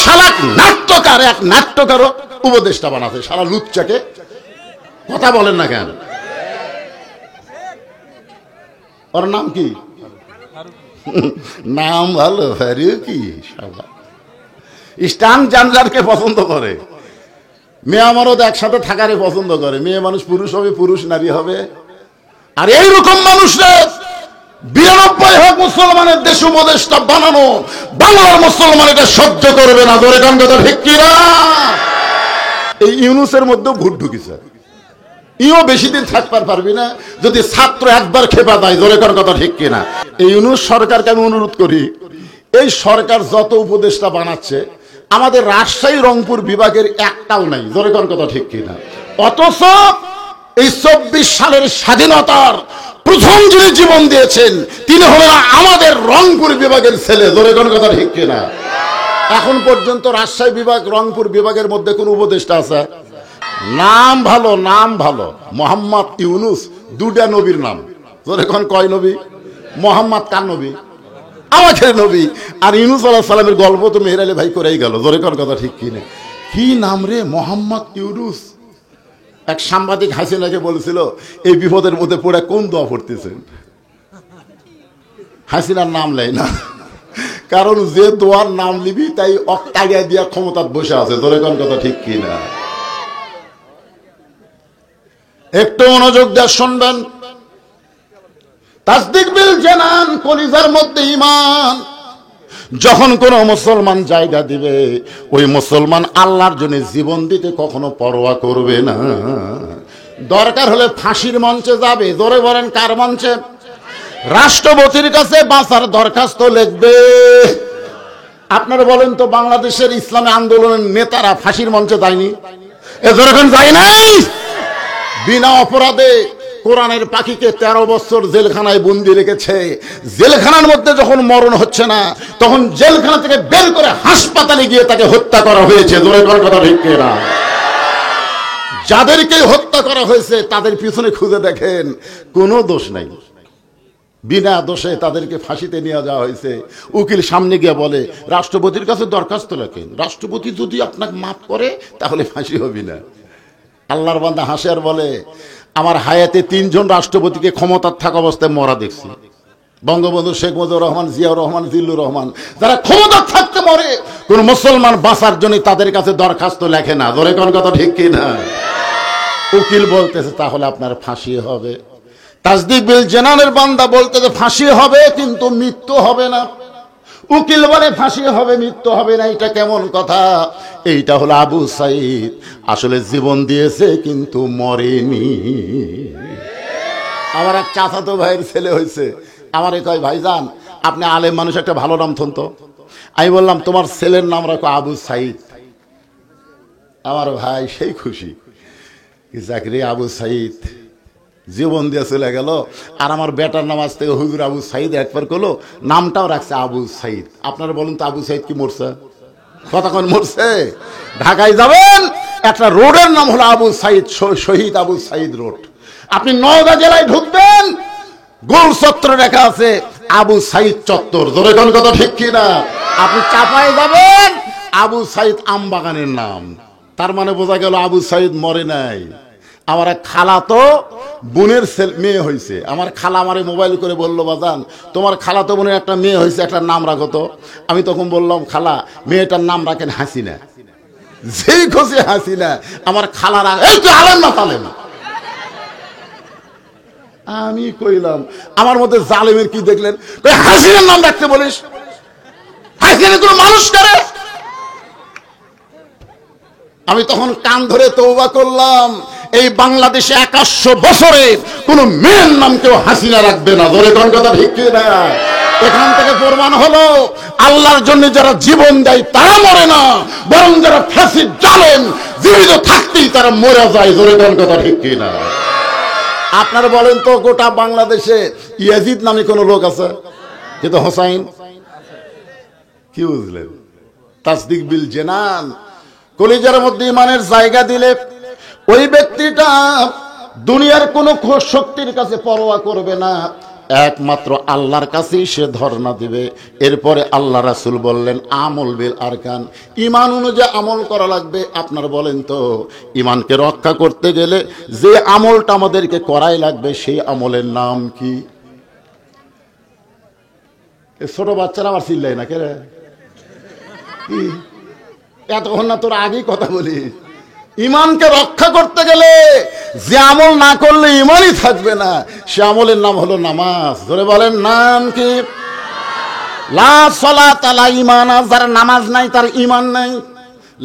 শালা নাট্যকার, এক নাট্যকারও উপদেষ্টা বানাতে, শালা লুচ্চাকে। কথা বলেন না কেন? ওর নাম কি? নাম ভালো, ফারুকি। শালা স্টান জানজারকে পছন্দ করে, মেয়ে আমারও একসাথে থাকারে পছন্দ করে। মেয়ে মানুষ পুরুষ হবে, পুরুষ নারী হবে। আর এইরকম মানুষরা 92 মুসলমানের দেশ উপদেষ্টা বানানো, বাংলার মুসলমান এটা সহ্য করবে না। ধরে কান কথা ঠিক কিনা? এই ইউনুসের মধ্যেও ভূত ঢুকিছে। ইও বেশি দিন থাকতে পারবি না যদি ছাত্র একবার খেপা দেয়। ধরে কান কথা ঠিক কিনা? এই ইউনুস সরকারকে আমি অনুরোধ করি, এই সরকার যত উপদেষ্টা বানাচ্ছে আমাদের রাজশাহী রংপুর বিভাগের একটাও নাই। ধরে কান কথা ঠিক কিনা? অথচ এই 24 সালের স্বাধীনতার প্রথম যিনি জীবন দিয়েছেন তিনি হলেন আমাদের রংপুর বিভাগের ছেলে। ধরে কোন কথা ঠিক কিনা? এখন পর্যন্ত রাজশাহী বিভাগ রংপুর বিভাগের মধ্যে কোন উপদেষ্টা আছে? নাম ভালো, নাম ভালো, মোহাম্মদ ইউনুস। দুটা নবীর নাম। ধরে কোন কয় নবী? মোহাম্মদ কার নবী? আমাদের নবী। আর ইউনুস আলাইহিস সালামের গল্প তো মেহের আলী ভাই করেই গেল। ধরে কোন কথা ঠিক কিনা? কি নাম রে, মোহাম্মদ ইউনুস। এক সাংবাদিক হাসিনাকে বলেছিল এই বিপদের মধ্যে পড়ে কোন দোয়া পড়তেছেন? হাসিনার নাম নেয় না, কারণ যে দোয়ার নাম নিবি তাই অক্টাইয়া দিয়া ক্ষমতার বসে আছে। ধরে কোন কথা ঠিক কিনা? একটু মনোযোগ দিয়ে শুনবেন। তাসদিক বিল জানান, কলিজার মধ্যে ঈমান। যখন কোন মুসলমান জায়গা দিবে ওই মুসলমান আল্লাহর জন্য জীবন দিতে কখনো পরোয়া করবে না। দরকার হলে ফাঁসির মঞ্চে যাবে। ধরে বলেন কার মঞ্চে? রাষ্ট্রপতির কাছে বাঁচার দরখাস্ত লিখবে। আপনারা বলেন তো, বাংলাদেশের ইসলামী আন্দোলনের নেতারা ফাঁসির মঞ্চে যায়নি? এ ধরে যায় নাই? বিনা অপরাধে কোরআনের পাখিকে 13 বছর জেলখানায় বন্দি রেখেছে। জেলখানার মধ্যে যখন মরণ হচ্ছে না তখন জেলখানা থেকে বের করে হাসপাতালে গিয়ে তাকে হত্যা করা হয়েছে। ধরে করার কথা ঠিক না? যাদেরকে হত্যা করা হয়েছে তাদের পিছনে খুঁজে দেখেন কোনো দোষ নাই, বিনা দোষে তাদেরকে ফাঁসিতে নিয়ে যাওয়া হয়েছে। উকিল সামনে গিয়ে বলে রাষ্ট্রপতির কাছে দরখাস্ত রাখেন, রাষ্ট্রপতি যদি আপনাকে মাফ করে তাহলে ফাঁসি হবে না। আল্লাহর বান্দা হাসে আর বলে আমার হায়াতে 3 জন রাষ্ট্রপতিকে ক্ষমতার থাকা অবস্থায় মরা দেখছি। বঙ্গবন্ধু শেখ মুজিবুর রহমান, জিয়াউর রহমান, জিল্লুর রহমান, যারা ক্ষমতার থাকতে মরে কোন মুসলমান বাঁচার জন্য তাদের কাছে দরখাস্ত লেখে না। ধরে কোন কথা ঠিক কিনা? উকিল বলতেছে তাহলে আপনার ফাঁসি হবে। তাসদিক বিল জানানের বান্দা বলতেছে ফাঁসি হবে কিন্তু মৃত্যু হবে না। উকিল বলে ফাঁসি হবে মৃত্যু হবে না। এটা কেমন কথা? এইটা হলো আবু সাইদ আসলে জীবন দিয়েছে কিন্তু মরেনি। আমার এক চাচাতো ভাইয়ের ছেলে হয়েছে, আমারে কয় ভাইজান আপনি আলেম মানুষ, একটা ভালো নাম থন তো। আমি বললাম তোমার ছেলের নাম রাখো আবু সাইদ। আমার ভাই সেই খুশি, চাকরি আবু সাইদ জীবন দিয়ে চলে গেল। আর আমার বেটার নাম আজ থেকে হুজুর আবু সাইদ একবার করলো, নামটাও রাখছে আবু সাইদ। আপনারা বলুন তো আবু সাইদ কি মরছে? কতক্ষণ মরছে? ঢাকায় যাবেন একটা রোডের নাম হলো আবু সাইদ, শহীদ আবু সাইদ রোড। আপনি নওগাঁ জেলায় ঢুকবেন, গোল চত্বরে লেখা আছে আবু সাইদ চত্বর। ধরে কোন কথা ঠিক কিনা? আপনি চাপায় যাবেন আবু সাইদ আমবাগানের নাম। তার মানে বোঝা গেল আবু সাইদ মরে নাই। আমার এক খালা তো বোনের মেয়ে হয়েছে। আমার খালা আমারে মোবাইল করে বললো বাজান তোমার খালা তো বোনের একটা মেয়ে হয়েছে, একটা নাম রাখো তো। আমি তখন বললাম খালা মেয়েটার নাম রাখেন হাসিনা। যেই খুশি হাসিনা, আমার খালারা এই তো আলেন না তালেন। আমি কইলাম আমার মধ্যে জালেমের কি দেখলেন? হাসিনার নাম রাখতে বলিস? হাসিনা কোনো মানুষ করে? আমি তখন কান ধরে তওবা করলাম, এই বাংলাদেশে 81 বছরে কোন মেয়ের নাম কেউ হাসিনা রাখবে না। ধরে কোন কথা ঠিক না? এখান থেকে প্রমাণ হলো আল্লাহর জন্য যারা জীবন দেয় তারা মরে না, বরং যারা ফাঁসির জালেম জীবিত থাকতেই তারা মরে যায়। ধরে কোন কথা ঠিক না? আপনারা বলেন তো গোটা বাংলাদেশে ইয়াজিদ নামে কোন লোক আছে? কিন্তু হোসাইন কি বুঝলেন? তাসদিক বিল জানান, কলিজার মধ্যে ইমানের জায়গা দিলে ওই ব্যক্তিটা দুনিয়ার কোন শক্তির কাছে পরোয়া করবে না। একমাত্র আল্লাহর কাছেই সে ধর্ণা দিবে। এরপরে আল্লাহ রাসূল বললেন আমল বিল আরকান, ঈমান অনুযায়ী আমল করা লাগবে। আপনার বলেন তো, ঈমানকে রক্ষা করতে গেলে যে আমলটা আমাদেরকে করাই লাগবে সেই আমলের নাম কি? ছোট বাচ্চারা আবার চিল্লাই না, কে রে? এতক্ষণ না তোর আগেই কথা বলি। ঈমানকে রক্ষা করতে গেলে যে আমল না করলে ঈমানই থাকবে না, সে আমলের নাম হলো নামাজ। ধরে বলেন নাম কি? লা সালাত আলা ঈমান, যার নামাজ নাই তার ঈমান নাই।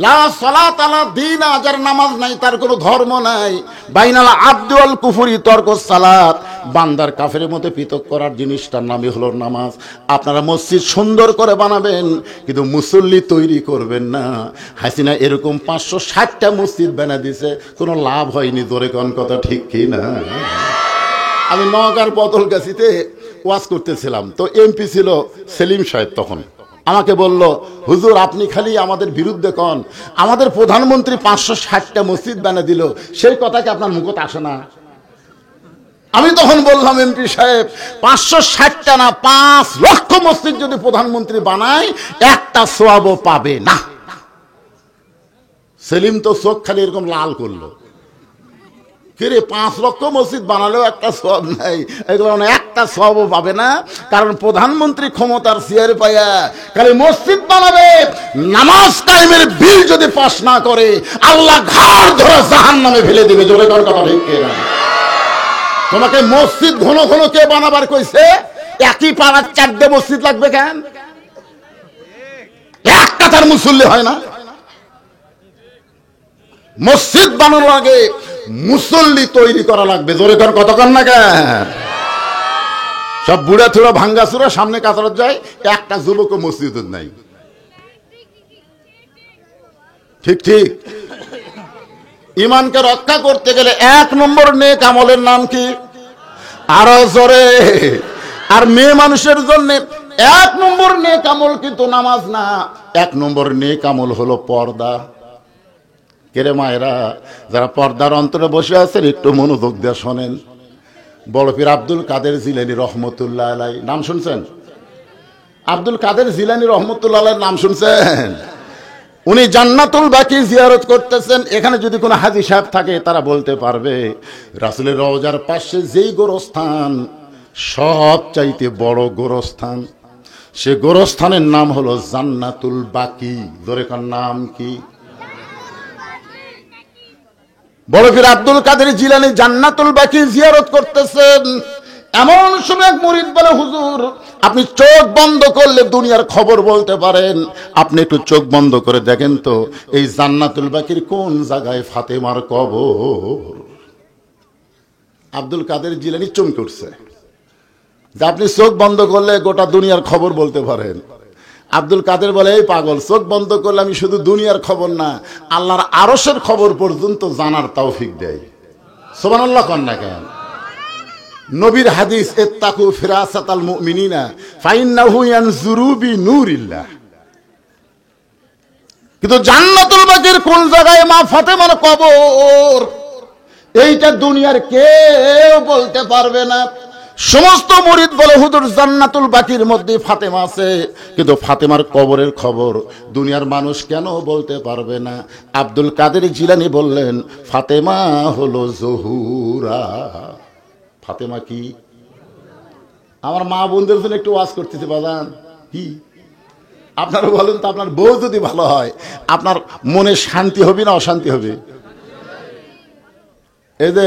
লা সালাত আলা দীন, যার নামাজ নাই তার কোনো ধর্ম নাই। বাইনাল আবদি ওয়াল কুফরি তরকুস সালাত, বান্দার কাফেরের মধ্যে পৃথক করার জিনিসটার নামই হলো নামাজ। আপনারা মসজিদ সুন্দর করে বানাবেন কিন্তু মুসল্লি তৈরি করবেন না। হাসিনা এরকম 560টা মসজিদ বানা দিয়েছে, কোনো লাভ হয়নি। জোরে কোন কথা ঠিক কি না? আমি নওগাঁর বদলগাছিতে ওয়াজ করতেছিলাম, তো এমপি ছিল সেলিম সাহেব। তখন আমাকে বলল, হুজুর আপনি খালি আমাদের বিরুদ্ধে কন, আমাদের প্রধানমন্ত্রী 560টা মসজিদ বানিয়ে দিল, সেই কথা কি আপনার মুখে আসে না? আমি তখন বললাম, এমপি সাহেব 560টা না 5 লক্ষ মসজিদ যদি প্রধানমন্ত্রী বানায় একটা সওয়াবও পাবে না। সেলিম তো চোখ খালি এরকম লাল করলো, কিরে 5 লক্ষ মসজিদ বানালেও একটা সওয়াব নাই, এগুলো একটা সওয়াবও পাবে না। কারণ প্রধানমন্ত্রী ক্ষমতার চেয়ারে পাইয়া খালি মসজিদ বানাবে, নামাজ কায়েমের বিল যদি পাস না করে আল্লাহ ঘাড় ধরে জাহান্নামে ফেলে দিবে। জোরে কর কথা ঠিক না? তোমাকে মসজিদ ঘন ঘন কে বানাবার কইছে? একই পাড়ার 4টে মসজিদ লাগবে কেন? একটা তার মুসল্লি হয় না? মসজিদ বানানোর আগে মুসল্লি তৈরি করা লাগবে। জোরে কর কথা কন না কেন? সব বুড়া থুড়া ভাঙ্গা চুরা সামনে কাতার যায়, একটা যুবক মসজিদ নাই। ঠিক ঠিক। ঈমানকে রক্ষা করতে গেলে 1 নম্বর নেক আমলের নাম কি? আরো জোরে। আর মেয়ে মানুষের জন্য 1 নম্বর নেক আমল কিন্তু নামাজ না, 1 নম্বর নেক আমল হলো পর্দা। কেরে মায়েরা, যারা পর্দার অন্তরে বসে আছেন একটু মনোযোগ দিয়ে শোনেন। বড় পীর আব্দুল কাদের জিলানী রহমতুল্লাহ আলাইহি নাম শুনছেন? আব্দুল কাদের জিলানী রহমতুল্লাহ আলাইহির নাম শুনছেন? উনি জান্নাতুল বাকি জিয়ারত করতেছেন। এখানে যদি কোনো হাজী সাহেব থাকে তারা বলতে পারবে রাসূলের রওজার পাশে যেই গোরস্থান সবচাইতে বড় গোরস্থান, সে গোরস্থানের নাম হলো জান্নাতুল বাকি। ধরে কার নাম কি? বড় পীর আব্দুল কাদের জিলানী জান্নাতুল বাকি জিয়ারত করতেছেন। এমন সময় এক মুরিদ বলে, হুজুর আপনি চোখ বন্ধ করলে দুনিয়ার খবর বলতে পারেন, আপনি একটু চোখ বন্ধ করে দেখেন তো এই জান্নাতুল বাকির কোন জায়গায় ফাতেমার কবর। আব্দুল কাদের জিলানী চমকে উঠছে যে আপনি চোখ বন্ধ করলে গোটা দুনিয়ার খবর বলতে পারেন। আব্দুল কাদের বলে, এই পাগল, চোখ বন্ধ করলে আমি শুধু দুনিয়ার খবর না আল্লাহর আরশের খবর পর্যন্ত জানার তৌফিক দেয়। সুবহানাল্লাহ কন না কেন? নবীর হাদিস, ইত্তাকু ফিরাসাতাল মুমিনিনা ফাইন্নাহু ইয়ানজুরু বিনূরিল্লাহ। কিন্তু জান্নাতুল বাকির কোন জায়গায় মা ফাতেমার কবর এইটা দুনিয়ার কেউ বলতে পারবে না। সমস্ত মুরিদ বলে, হুজুর জান্নাতুল বাকির মধ্যে ফাতেমা আছে, কিন্তু ফাতেমার কবরের খবর দুনিয়ার মানুষ কেন বলতে পারবে না? আব্দুল কাদের জিলানী বললেন, ফাতেমা হলো জহুরা। ফাতেমা কি? আমার মা বোনদের জন্য একটু ওয়াজ করতেছে বাজান। কি আপনারা বলেন তো, আপনার বউ যদি ভালো হয় আপনার মনে শান্তি হবে না অশান্তি হবে? এই যে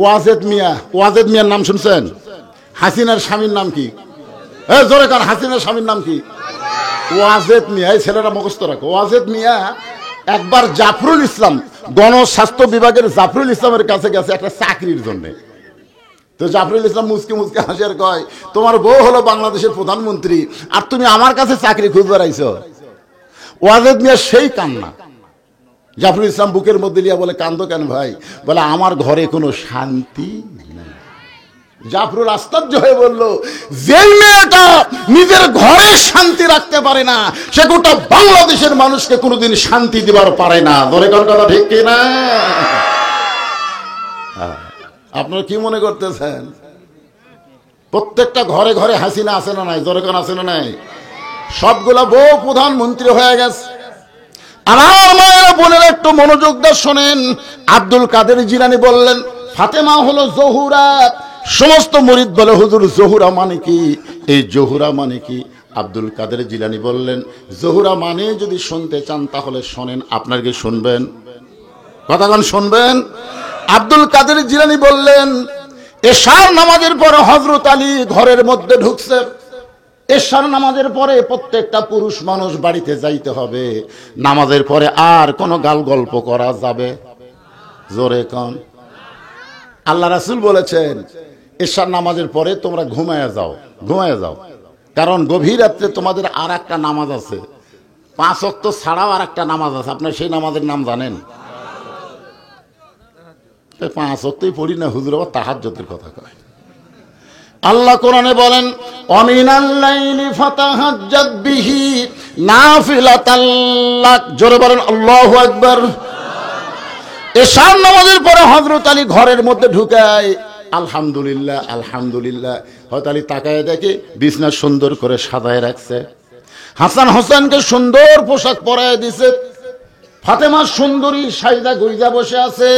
ওয়াজেদ মিয়া, ওয়াজেদ মিয়ার নাম শুনছেন? হাসিনার স্বামীর নাম কি? জোরে কার, হাসিনার স্বামীর নাম কি? ওয়াজেদ মিয়া। এই ছেলেরা মুখস্থ রাখো। ওয়াজেদ মিয়া একবার জাফরুল ইসলাম, গণস্বাস্থ্য বিভাগের জাফরুল ইসলামের কাছে গেছে একটা চাকরির জন্য। তো জাফরুল ইসলাম মুসকে মুসকে হাসিয়ার কয়, তোমার বউ হলো বাংলাদেশের প্রধানমন্ত্রী আর তুমি আমার কাছে চাকরি খুঁজে বেড়াইছো। ওয়াজেদ মিয়া সেই কান্না। জাফরুল ইসলাম বুকের মধ্যে লিয়া বলে, কান্দো কেন ভাই? বলে, আমার ঘরে কোনো শান্তি নেই। জাফরুল আশ্চর্য হয়ে বলল, যেই মেয়েটা নিজের ঘরে শান্তি রাখতে পারে না সে গোটা বাংলাদেশের মানুষকে কোনোদিন শান্তি দিবার পারে না। ধরে কোন কথা ঠিক কিনা? আপনারা কি মনে করতেছেন? প্রত্যেকটা ঘরে ঘরে হাসিনা আছে না নাই? জোরে কোন আছে না নাই? সবগুলা বউ প্রধানমন্ত্রী হয়ে গেছে। আমার মায়েরা বোনেরা একটু মনোযোগ দিয়ে শোনেন। আব্দুল কাদের জিলানী বললেন ফাতেমা হলো জহুরা। সমস্ত মুরিদ বলে হুজুর জহুরা মানে কি? এই জহুরা মানে কি? আব্দুল কাদের জিলানী বললেন জহুরা মানে যদি শুনতে চান তাহলে শোনেন। আপনার কি শুনবেন? কথাক্ষণ শুনবেন। আব্দুল কাদের জিলানী বললেন এশার নামাজের পরে হযরত আলী ঘরের মধ্যে ঢুকছে। এশার নামাজের পরে প্রত্যেকটা পুরুষ মানুষ বাড়িতে যাইতে হবে। নামাজের পরে আর কোনো গাল গল্প করা যাবে? জোরে কোন। আল্লাহ রাসূল বলেছেন এশার নামাজের পরে তোমরা ঘুমায়া যাও, ঘুমায়া যাও। কারণ গভীর রাত্রে তোমাদের আর একটা নামাজ আছে, 5 ওয়াক্ত ছাড়াও আর একটা নামাজ আছে। আপনার সেই নামাজের নাম জানেন? 5 ওয়াক্তই পড়ি না হুজুর, আবার তাহাজ্জুদের কথা কয়। আল্লাহ কোরআনে বলেন অমিনাল লাইলি ফাতাহাজ্জাদ বিহি নাফিলাতাল লাক। জোরে বলেন আল্লাহু আকবার। এশার নামাজের পরে হযরত আলী ঘরের মধ্যে ঢুকায়। আলহামদুলিল্লাহ আলহামদুলিল্লাহ। হযরত আলী তাকায় দেখে বিছনা সুন্দর করে সাজায় রাখছে। হাসান হোসেনকে সুন্দর পোশাক পরায় দিছে। ফাতেমা সুন্দরী সাজদা গুইজা বসে আছে।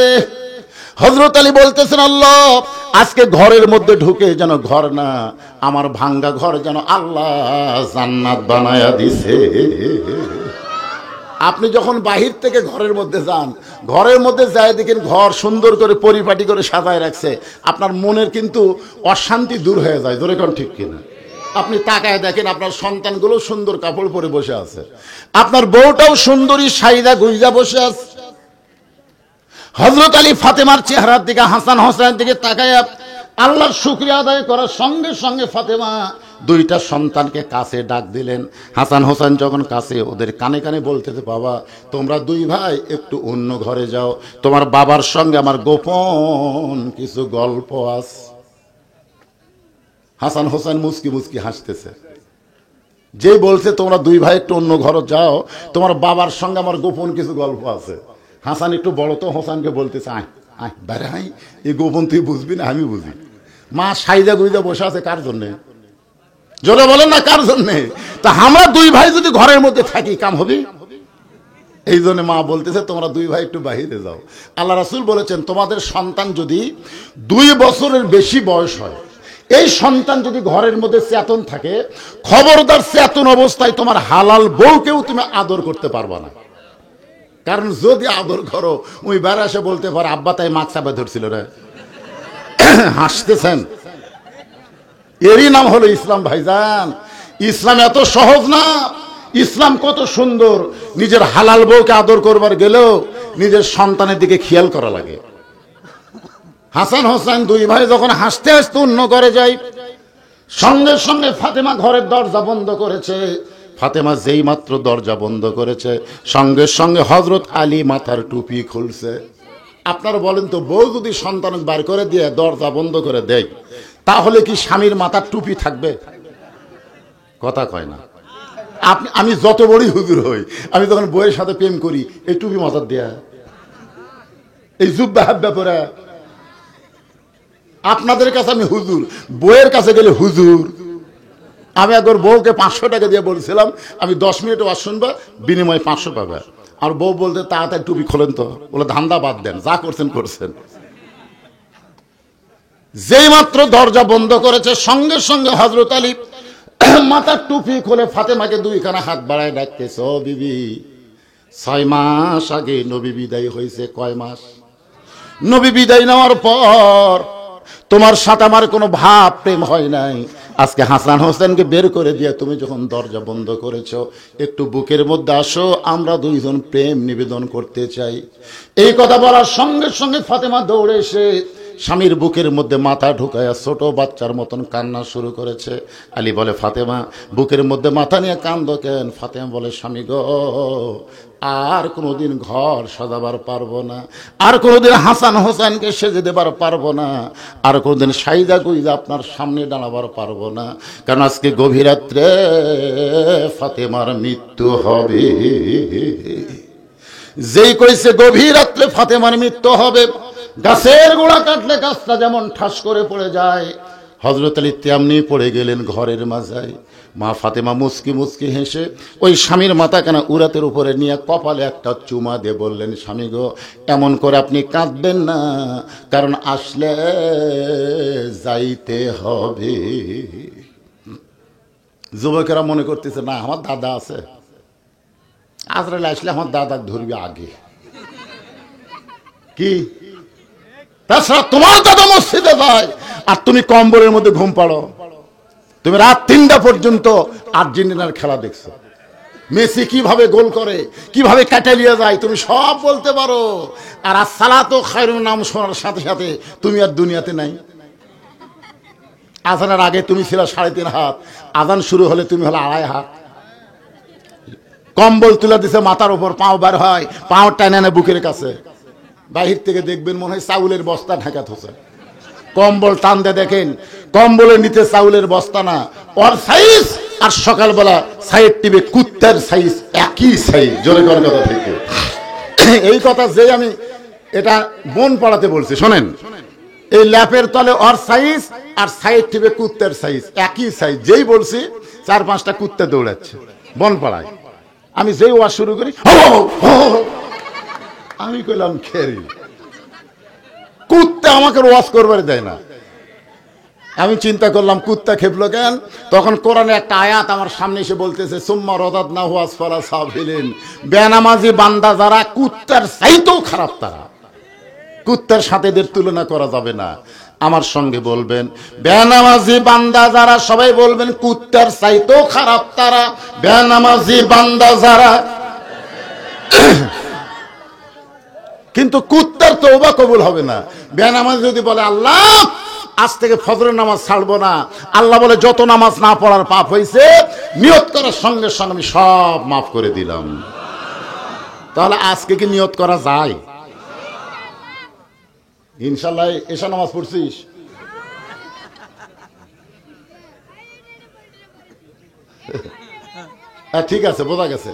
হযরত আলী বলতেছেন আল্লাহ আজকে ঘরের মধ্যে ঢুকে যেন ঘর না, আমার ভাঙ্গা ঘর যেন আল্লাহ জান্নাত বানায়া দিছে। আপনি যখন বাহির থেকে ঘরের মধ্যে যান, ঘরের মধ্যে যায় দেখেন ঘর সুন্দর করে পরিপাটি করে সাজায় রাখছে, আপনার মনের কিন্তু অশান্তি দূর হয়ে যায়। জোরে কোন ঠিক কিনা? আপনি তাকায় দেখেন আপনার সন্তানগুলো সুন্দর কাপড় পরে বসে আছে, আপনার বউটাও সুন্দরী সাইদা গুইজা বসে আছে। হযরত আলী ফাতেমার চেহারার দিকে, হাসান হোসেনের দিকে তাকায় আল্লাহর শুকরিয়া আদায় করার সঙ্গে সঙ্গে ফাতেমা দুইটা সন্তানকে কাছে ডাক দিলেন। হাসান হোসেন যখন কাছে, ওদের কানে কানে বলতেছে বাবা তোমরা দুই ভাই একটু অন্য ঘরে যাও, তোমার বাবার সঙ্গে আমার গোপন কিছু গল্প আছে। হাসান হোসেন মুস্কি মুস্কি হাসতেছে। যে বলছে তোমরা দুই ভাই একটু অন্য ঘরে যাও, তোমার বাবার সঙ্গে আমার গোপন কিছু গল্প আছে। হাসান একটু বড় তো, হোসেনকে বলতেছে আয় আয় বাইরে আয়, এই গোপন তুই বুঝবি না আমি বুঝি। মা সাইজা গুইজা বসে আছে কার জন্যে? জোরে বলেন না কার জন্যে? তা আমরা দুই ভাই যদি ঘরের মধ্যে থাকি কাম হবে? এই জন্য মা বলতেছে তোমরা দুই ভাই একটু বাহিরে যাও। আল্লাহ রাসূল বলেছেন তোমাদের সন্তান যদি 2 বছরের বেশি বয়স হয়, এই সন্তান যদি ঘরের মধ্যে চেতন থাকে, খবরদার চেতন অবস্থায় তোমার হালাল বউকেও তুমি আদর করতে পারবা না। কারণ যদি আদর করো ওই বেড়া এসে বলতে পারে আব্বা তাই মাছ চাপা ধরছিল রে। হাসতেছেন, এরই নাম হলো ইসলাম। ভাইজান ইসলাম এত সহজ না। ইসলাম কত সুন্দর। নিজের হালাল বউকে আদর করবার গেলেও নিজের সন্তানের দিকে খেয়াল করা লাগে। হাসান হোসেন দুই ভাই যখন হাসতে হাসতে অন্য ঘরে যায়, সঙ্গে সঙ্গে ফাতেমা ঘরের দরজা বন্ধ করেছে। ফাতেমা যেই মাত্র দরজা বন্ধ করেছে, সঙ্গে সঙ্গে হযরত আলী মাথার টুপি খুলছে। আপনারা বলেন তো, বউ যদি সন্তান বার করে দিয়ে দরজা বন্ধ করে দেয়, তাহলে কি স্বামীর মাথার টুপি থাকবে? কথা কয় না। আমি যত বড়ই হুজুর হই, আমি যখন বউয়ের সাথে প্রেম করি এই টুপি মাথার দেয়া, এই জুব্বা হাব্বা পরে। আপনাদের কাছে আমি হুজুর, বউয়ের কাছে গেলে হুজুর। আমি একবার বউকে 500 টাকা দিয়ে বলছিলাম আমি 10 মিনিট ওয়াজ শুনবো, বিনিময়ে 500 পাবে। আর বউ বলতে তাড়াতাড়ি টুপি খোলেন তো। বলে ধান্দা বাদ দেন, যা করছেন করছেন। যেই মাত্র দরজা বন্ধ করেছে, সঙ্গে সঙ্গে হযরত আলী মাথার টুপি খুলে ফাতেমাকে দুইখানা হাত বাড়ায় ডাকতেছে, ও বিবি 6 মাস আগে নবী বিদায় হয়েছে। কয় মাস? নবী বিদায় নেওয়ার পর তোমার সাথে আমার কোনো ভাব প্রেম হয় নাই। আজকে হাসান হোসেনকে বের করে দিয়ে তুমি যখন দরজা বন্ধ করেছো, একটু বুকের মধ্যে আসো, আমরা দুইজন প্রেম নিবেদন করতে চাই। এই কথা বলার সঙ্গে সঙ্গে ফাতেমা দৌড়ে এসে স্বামীর বুকের মধ্যে মাথা ঢুকায়া ছোট বাচ্চার মতন কান্না শুরু করেছে। আলী বলে ফাতেমা বুকের মধ্যে মাথা নিয়ে কান্দো কেন? ফাতেমা বলে স্বামী গো, আর কোনোদিন ঘর সাজাবার পারবো না, আর কোনোদিন হাসান হোসেনকে সেজে দেবার পারবো না, আর কোনোদিন সাইদা গুইদা আপনার সামনে দাঁড়াবার পারবো না। কারণ আজকে গভীর রাত্রে ফাতেমার মৃত্যু হবে। যেই কইছে গভীর রাত্রে ফাতেমার মৃত্যু হবে, গাছের গোড়া কাটলে গাছটা যেমন ঠাস করে পড়ে যায়, হযরত আলী তেমনি পড়ে গেলেন ঘরের মাঝায়। মা ফাতেমা মুচকি মুচকি হেসে ওই স্বামীর মাথাখানা উরাতের উপরে নিয়ে কপালে একটা চুমা দিয়ে বললেন, স্বামী গো, এমন করে আপনি কাঁদবেন না, কারণ আসলে যাইতে হবে। যুবকেরা মনে করতেছে, না আমার দাদা আছে, আজরাইল আসলে আমার দাদা ধরবে আগে। কি তাছাড়া তোমার দাদা মসজিদে যায় আর তুমি কম্বলের মধ্যে ঘুম পাড়ো। তুমি রাত 3টা পর্যন্ত আর্জেন্টিনার খেলা দেখছো, মেসি কিভাবে গোল করে, কিভাবে কাটালিয়া যায়, তুমি সব বলতে পারো। আর আসসালাতু খায়রুন নাম শোনার সাথে সাথে তুমি আর দুনিয়াতে নাই। আজানের আগে তুমি ছিল 3.5 হাত, আজান শুরু হলে তুমি হলো 2.5 হাত। কম্বল তুলে দিছে মাথার উপর, পাও বার হয়, পাও টানে না বুকের কাছে। বাহির থেকে দেখবেন মনে হয় চাউলের বস্তা ঢাকা থোছে। কম্বল টান দিয়ে দেখেন কম্বলের নিচে চাউলের বস্তা না, ওর সাইজ আর সকালবেলা সাইড টিভি কুত্তার সাইজ একই সাইজ। জোরে করার কথা থেকে এই কথা যে আমি এটা বোন পাড়াতে বলছি, শোনেন, এই ল্যাপের তলে ওর সাইজ আর সাইড টিভি কুত্তার সাইজ একই সাইজ। যেই বলছি 4-5টা কুত্তা দৌড়াচ্ছে বন পাড়ায়। আমি যেই ওয়াজ শুরু করি আমি কইলাম খেরি, কুত্তা আমাকে ওয়াজ করবার দেয় না। আমি চিন্তা করলাম কুত্তা খেপলো কেন? তখন কোরআনে একটা আয়াত আমার সামনে এসে বলতেছে, সুম্মা রাদাদনাহু আসফালা সাফিলিন, বেনামাজি বান্দা যারা কুত্তার চাইতেও খারাপ তারা। কুত্তার সাথে এদের তুলনা করা যাবে না। আমার সঙ্গে বলবেন, বেনামাজি বান্দা যারা, সবাই বলবেন কুত্তার চাইতেও খারাপ তারা। বেনামাজি বান্দা যারা, কিন্তু কুত্তার তওবা কবুল হবে না। বেনামাজ যদি বলে আল্লাহ আজ থেকে ফজরের নামাজ ছাড়বো না, আল্লাহ বলে যত নামাজ না পড়ার পাপ হয়েছে নিয়ত করার সঙ্গে সঙ্গে আমি সব মাফ করে দিলাম। তাহলে আজকে কি নিয়ত করা যায়? ইনশাল্লাহ। এশা নামাজ পড়ছিস? ঠিক আছে, বোঝা গেছে।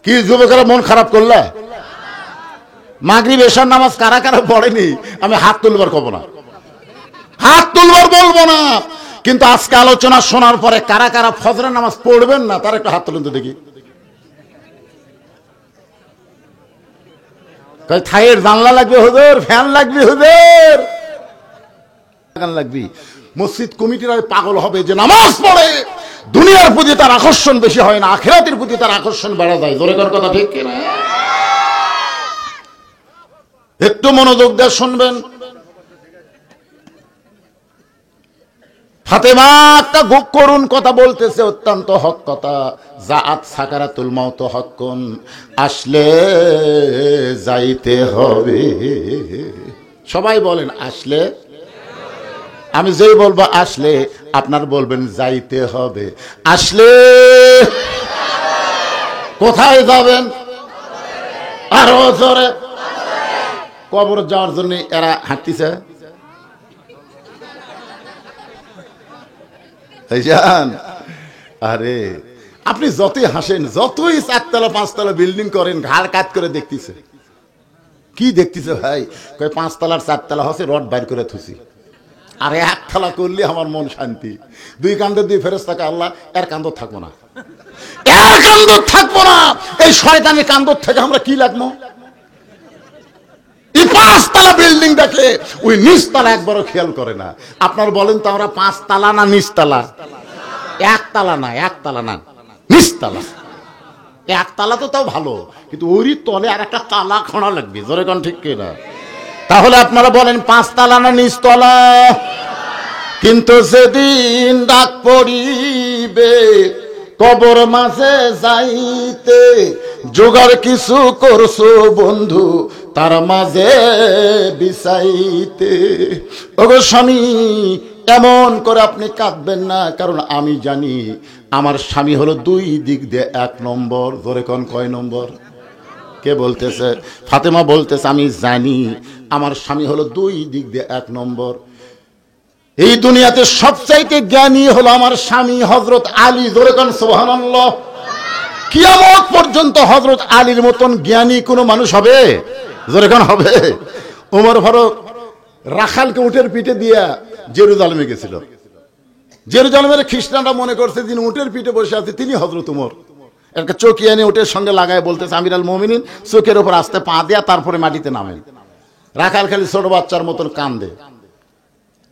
কি যুবকেরা মন খারাপ করলে? মাগরিব এশার নামাজ কারা কারা পড়েনি আমি হাত তুলবার কব না, হাত তুলবার বলবো না, কিন্তু আজকে আলোচনা শোনার পরে কারা কারা ফজরের নামাজ পড়বেন না তার একটা হাত তুলুন তো দেখি। থাইয়ের জানলা লাগবে হুজুর, ফ্যান লাগবে হুজুর, লাগবে। মসজিদ কমিটিরা পাগল হবে যে নামাজ পড়ে দুনিয়ার প্রতি তার আকর্ষণ বেশি হয় না, আখিরাতের প্রতি তার আকর্ষণ বেড়ে যায়। জোরে কর কথা ঠিক কিনা? একটু মনোযোগ দিয়ে শুনবেন। ফাতেমা একটা করুণ কথা বলতেছে, অত্যন্ত হক কথা। জাআত সাকারাতুল মাউত হক্কুন, আসলে যাইতে হবে। সবাই বলেন আসলে। আমি যেই বলবো আসলে আপনার বলবেন যাইতে হবে। আসলে কোথায় যাবেন? আরো জোরে। কবর যাওয়ার জন্য এরা হাঁটতেছে। আরে আপনি যতই হাসেন, যতই 4তলা 5তলা বিল্ডিং করেন, ঘাড় কাত করে দেখতেছে। কি দেখতেছে ভাই? কয় 5 তলার 4 তলা হচ্ছে রড বাইর করে থুসি, আর 1 তলা করলে আমার মন শান্তি। 2 কান্দর দিয়ে ফেরেশতাকে আল্লাহ এর কান্দর থাকবো না, এর কান্দর থাকবো না। এই শয়তানি কান্দর থেকে আমরা কি লাগবো? এই 5 তলা বিল্ডিং দেখে ওই নিচতলা একবারও খেয়াল করে না। আপনার বলেন তো আমরা 5 তলা না নিচতলা? 1 তলা না, 1 তলা না, নিচতলা। 1 তলা তো তাও ভালো, কিন্তু ওরই তলে আর একটা তালা খোঁড়া লাগবে। জোরে কোন ঠিক কিনা? তাহলে আপনারা বলেন 5 তলা না নিচতলা? কিন্তু সেদিন ডাক পড়িবে কবর মাঝে যাইতে, জোগাড় কিছু করছো বন্ধু তার মাঝে বিছাইতে। ওগো স্বামী, এমন করে আপনি কাঁদবেন না, কারণ আমি জানি আমার স্বামী হলো 2 দিক দিয়ে 1 নম্বর। ধরে কোন কয় নম্বর? কে বলতেছে? ফাতেমা বলতেছে আমি জানি আমার স্বামী হলো 2 দিক দিয়ে 1 নম্বর। এই দুনিয়াতে সবচাইতে জ্ঞানী হলো আমার স্বামী হযরত আলী। ধরে কোন সুবহানাল্লাহ। কিয়ামত পর্যন্ত হযরত আলীর মতন জ্ঞানী কোনো মানুষ হবে? জোরে কোন হবে? ওমর ফারুক রাখালকে উটের পিঠে দিয়া জেরুজালেমে গেছিল। জেরুজালেমের খ্রিস্টানরা মনে করছে যিনি উটের পিঠে বসে আছে তিনি হযরত ওমর। একটা চৌকি এনে উটের সঙ্গে লাগায় বলতেছে আমিরুল মুমিনিন, চোখের উপর আস্তে পা দেয়া তারপরে মাটিতে নামেন। রাখাল খালি ছোট বাচ্চার মতন কান্দে।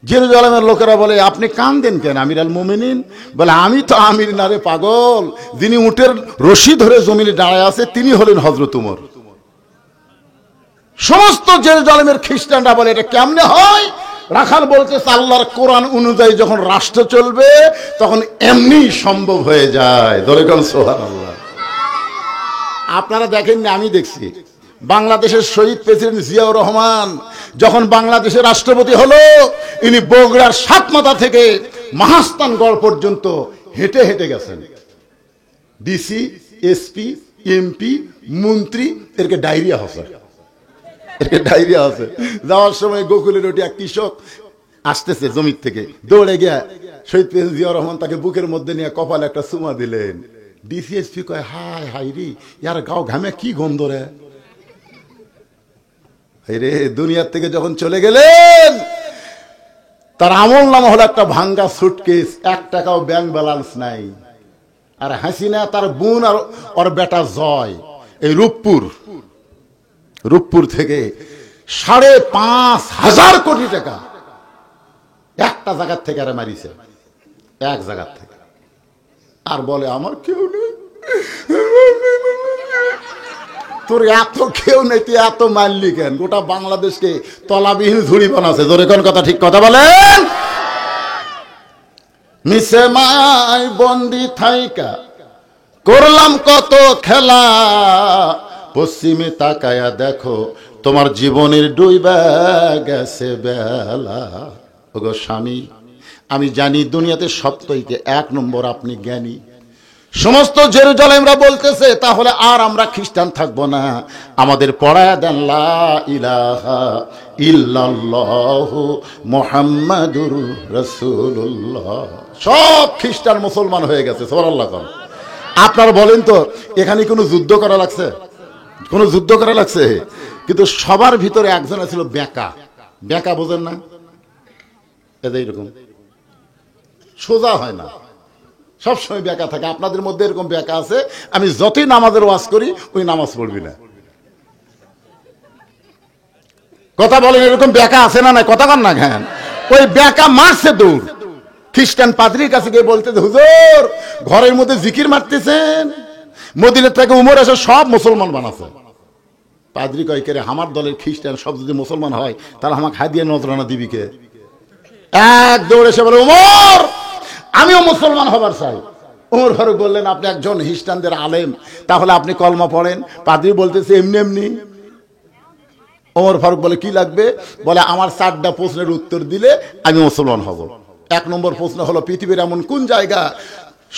জেরুজালেমের লোকেরা বলে আপনি কান্দেন কেন আমিরুল মুমিনিন? বলে আমি তো আমির না রে পাগল, যিনি উটের রশি ধরে জমিনে দাঁড়ায় আছে তিনি হলেন হযরত ওমর। সমস্ত জেরুজালেমের খ্রিস্টানরা বলে এটা কেমনে হয়? রাখাল বলতেছে আল্লাহর কোরআন অনুযায়ী যখন রাষ্ট্র চলবে তখন এমনি সম্ভব হয়ে যায়। ধরে কোন সুবহানাল্লাহ। আপনারা দেখেননি, আমি দেখছি বাংলাদেশের শহীদ প্রেসিডেন্ট জিয়াউর রহমান যখন বাংলাদেশের রাষ্ট্রপতি হলো, ইনি বগুড়ার সাতমাথা থেকে মহাস্থানগড় পর্যন্ত হেঁটে হেঁটে গেছেন। ডিসি, এসপি, এমপি, মন্ত্রী এরকে ডায়রিয়া হচ্ছে, যাওয়ার সময় গোকুলের ওটি এক কৃষক আসতেছে জমির থেকে, দৌড়ে গিয়া শহীদ প্রেসিডেন্ট জিয়াউর রহমান তাকে বুকের মধ্যে নিয়ে কপালে একটা চুমা দিলেন। ডিসিএসপি কয় হাই হাই রে, ইয়ার গাও ঘামে কি গন্ধ রে। রে দুনিয়ার থেকে যখন চলে গেলেন তার আমল নামা হলো একটা ভাঙ্গা সুটকেস, 1 টাকাও ব্যাংক ব্যালেন্স নাই। আর হাসিনা তার বোন আর ওর বেটা জয় এই রূপপুর থেকে 5,500 কোটি টাকা একটা জায়গার থেকে আরে মারিছে, এক জায়গার থেকে। আর বলে আমার কেউ নেই। তোর এত কেউ নেই, তুই এত মারলি কেন? গোটা বাংলাদেশকে তলাবিহীন ঝুড়ি বানাচ্ছে। জোরে কোন কথা, ঠিক কথা বলেন। মিশে মাই বন্দি থাইকা করলাম কত খেলা, পশ্চিমে তাকায়া দেখো তোমার জীবনের ডুইবা গেছে বেলা। ওগো স্বামী, আমি জানি দুনিয়াতে সবথেকে 1 নম্বর আপনি জ্ঞানী। সমস্ত জেরুজালেমরা বলতেছে তাহলে আর আমরা খ্রিস্টান থাকবো না, আমাদের পড়ায়া দেন লা ইলাহা ইল্লাল্লাহু মুহাম্মাদুর রাসূলুল্লাহ। সব খ্রিস্টান মুসলমান হয়ে গেছে। সুবহানাল্লাহ। আপনারা বলেন তো এখানে কোনো যুদ্ধ করা লাগছে? কোনো যুদ্ধ করা লাগছে? কিন্তু সবার ভিতরে একজন ছিল বেঁকা, বোঝেন না? এইরকম সোজা হয় না, সবসময় বেঁকা থাকে। আপনাদের মধ্যে এরকম বেঁকা আছে, আমি যতই নামাজের ওয়াজ করি ওই নামাজ পড়বি না। কথা বলেন, এরকম বেঁকা আছে না? না কথা কন না ঘ্যান। ওই বেঁকা মারছে দৌড়, খ্রিস্টান পাদ্রীর কাছে গিয়ে বলতে হুজুর ঘরের মধ্যে জিকির মারতেছেন, মদিনা থেকে উমর এসে সব মুসলমান বানাচ্ছে। পাদ্রী কয় কে রে, আমার দলের খ্রিস্টান সব যদি মুসলমান হয় তাহলে আমাকে হাদিয়া নজরানা দিবি কে? এক দৌড় এসে বলে উমর আমিও মুসলমান হবার চাই। ওমর ফারুক বললেন আপনি একজন খ্রিস্টানদের আলেম, তাহলে আপনি কলমা পড়েন। পাদ্রী বলতেছে এমনি এমনি। ওমর ফারুক বলে কি লাগবে? বলে আমার 4টা প্রশ্নের উত্তর দিলে আমি মুসলমান হব। 1 নম্বর প্রশ্ন হলো পৃথিবীর এমন কোন জায়গা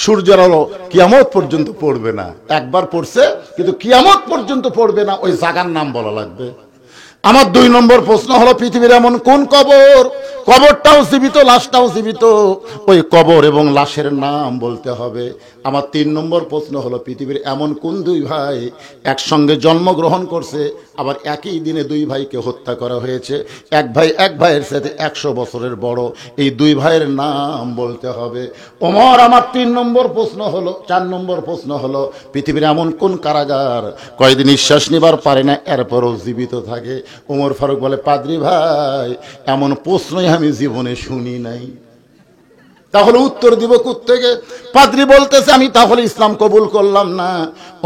সূর্যের আলো কিয়ামত পর্যন্ত পড়বে না? একবার পড়ছে কিন্তু কিয়ামত পর্যন্ত পড়বে না, ওই জায়গার নাম বলা লাগবে। আমার 2 নম্বর প্রশ্ন হলো পৃথিবীর এমন কোন কবর, কবরটাও জীবিত লাশটাও জীবিত, ওই কবর এবং লাশের নাম বলতে হবে। আমার 3 নম্বর প্রশ্ন হলো পৃথিবীর এমন কোন 2 ভাই একসঙ্গে জন্মগ্রহণ করছে আবার একই দিনে 2 ভাইকে হত্যা করা হয়েছে, এক ভাইয়ের সাথে 100 বছরের বড়, এই 2 ভাইয়ের নাম বলতে হবে। ওমর আমার 3 নম্বর প্রশ্ন হলো 4 নম্বর প্রশ্ন হলো পৃথিবীর এমন কোন কারাগার কয়েকদিন নিঃশ্বাস নিবার পারে না এরপরও জীবিত থাকে? ওমর ফারুক বলে পাদ্রী ভাই এমন প্রশ্নই আমি জীবনে শুনি নাই, তাহলে উত্তর দিব কোত্থেকে? পাদ্রী বলতেছে আমি তাহলে ইসলাম কবুল করলাম না।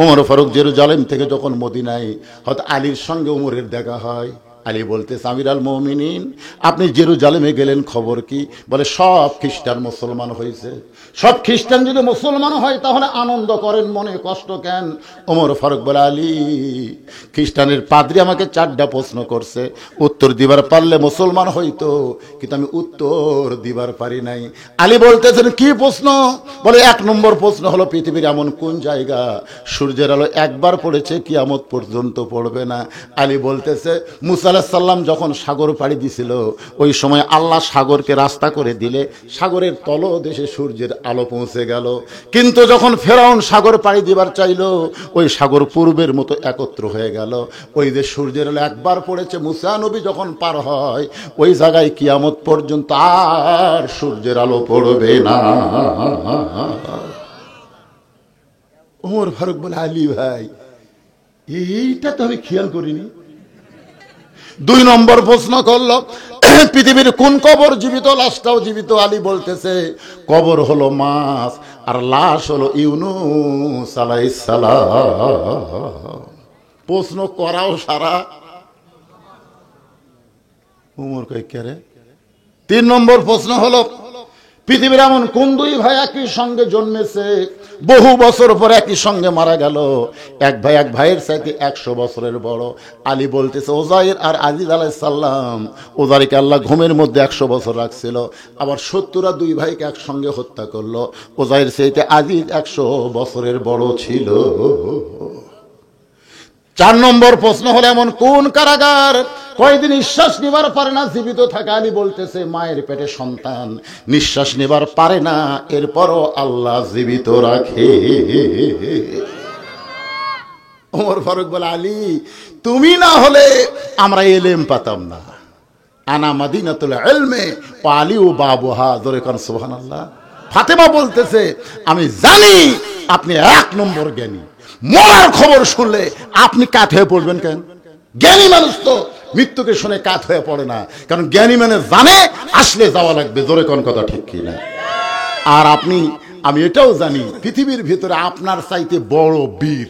ওমর ফারুক জেরুজালেম থেকে যখন মদিনায় হয়তো আলীর সঙ্গে ওমরের দেখা হয়, আলী বলতেছে আমিরুল মুমিনিন আপনি জেরুজালেমে গেলেন খবর কি? বলে সব খ্রিস্টান মুসলমান হয়েছে। সব খ্রিস্টান যদি মুসলমান হয় তাহলে আনন্দ করেন, মনে কষ্ট কেন? ওমর ফারুক বলে আলী খ্রিস্টানের পাদ্রী আমাকে 4টা প্রশ্ন করছে, উত্তর দিবার পারলে মুসলমান হইতো, কিন্তু আমি উত্তর দিবার পারি নাই। আলী বলতেছেন কি প্রশ্ন? বলে 1 নম্বর প্রশ্ন হলো পৃথিবীর এমন কোন জায়গা সূর্যের আলো একবার পড়েছে কিয়ামত পর্যন্ত পড়বে না? আলী বলতেছে মুসা আলাইহিস সালাম যখন সাগর পাড়ি দিছিল, ওই সময় আল্লাহ সাগরকে রাস্তা করে দিলে সাগরের তলদেশে সূর্যের আলো পৌঁছে গেল। কিন্তু যখন ফেরাউন সাগর পাড়ি দিবার চাইল, ওই সাগর পূর্বের মতো একত্র হয়ে গেল। ওই যে সূর্যের আলো একবার পড়েছে, মুসা নবী যখন পার হয় ওই জায়গায় কিয়ামত পর্যন্ত আর সূর্যের আলো পড়বে না। ওমর ফারুক বলে, আলী ভাই এইটা তো আমি খেয়াল করিনি। 2 নম্বর প্রশ্ন করল, পৃথিবীর কোন কবর জীবিত? লাশটাও জীবিত। আলী বলতেছে কবর হলো মাছ আর লাশ হলো ইউনূস আলাইহিস সালাম। প্রশ্ন করাও সারা। উমর কই কে রে? 3 নম্বর প্রশ্ন হলো, পৃথিবীর এমন কোন 2 ভাই একই সঙ্গে জন্মেছে, বহু বছর পর একই সঙ্গে মারা গেল, এক ভাই এক ভাইয়ের চাইতে 100 বছরের বড়? আলী বলতেছে ওজাইর আর আজিজ আলাইহিস সালাম। ওজাইরকে আল্লাহ ঘুমের মধ্যে 100 বছর রাখছিল, আবার 70 2 ভাইকে একসঙ্গে হত্যা করলো। ওজাইর চাইতে আজিজ 100 বছরের বড় ছিল। 4 নম্বর প্রশ্ন হলো, এমন কোন কারাগার কয়দিন নিঃশ্বাস নেবার পারে না, জীবিত থাকে? আলী বলতেছে মায়ের পেটে সন্তান নিঃশ্বাস নেবার পারে না, এরপরও আল্লাহ জীবিত রাখে। ওমর ফারুক বলে, আলী তুমি না হলে আমরা ইলম পেতাম না। আনা মাদিনাতুল ইলমি ওয়া আলী বাবুহা। জোরে কোন সুবহানাল্লাহ। ফাতেমা বলতেছে আমি জানি আপনি 1 নম্বর জ্ঞানী, মরার খবর শুনলে আপনি কাত হয়ে পড়বেন কেন? জ্ঞানী মানুষ তো মৃত্যুকে শুনে কাত হয়ে পড়ে না, কারণ জ্ঞানী মানে জানে আসলে যাওয়া লাগবে। জোরে কোন কথা ঠিক কি না? আর আমি এটাও জানি পৃথিবীর ভিতরে আপনার চাইতে বড় বীর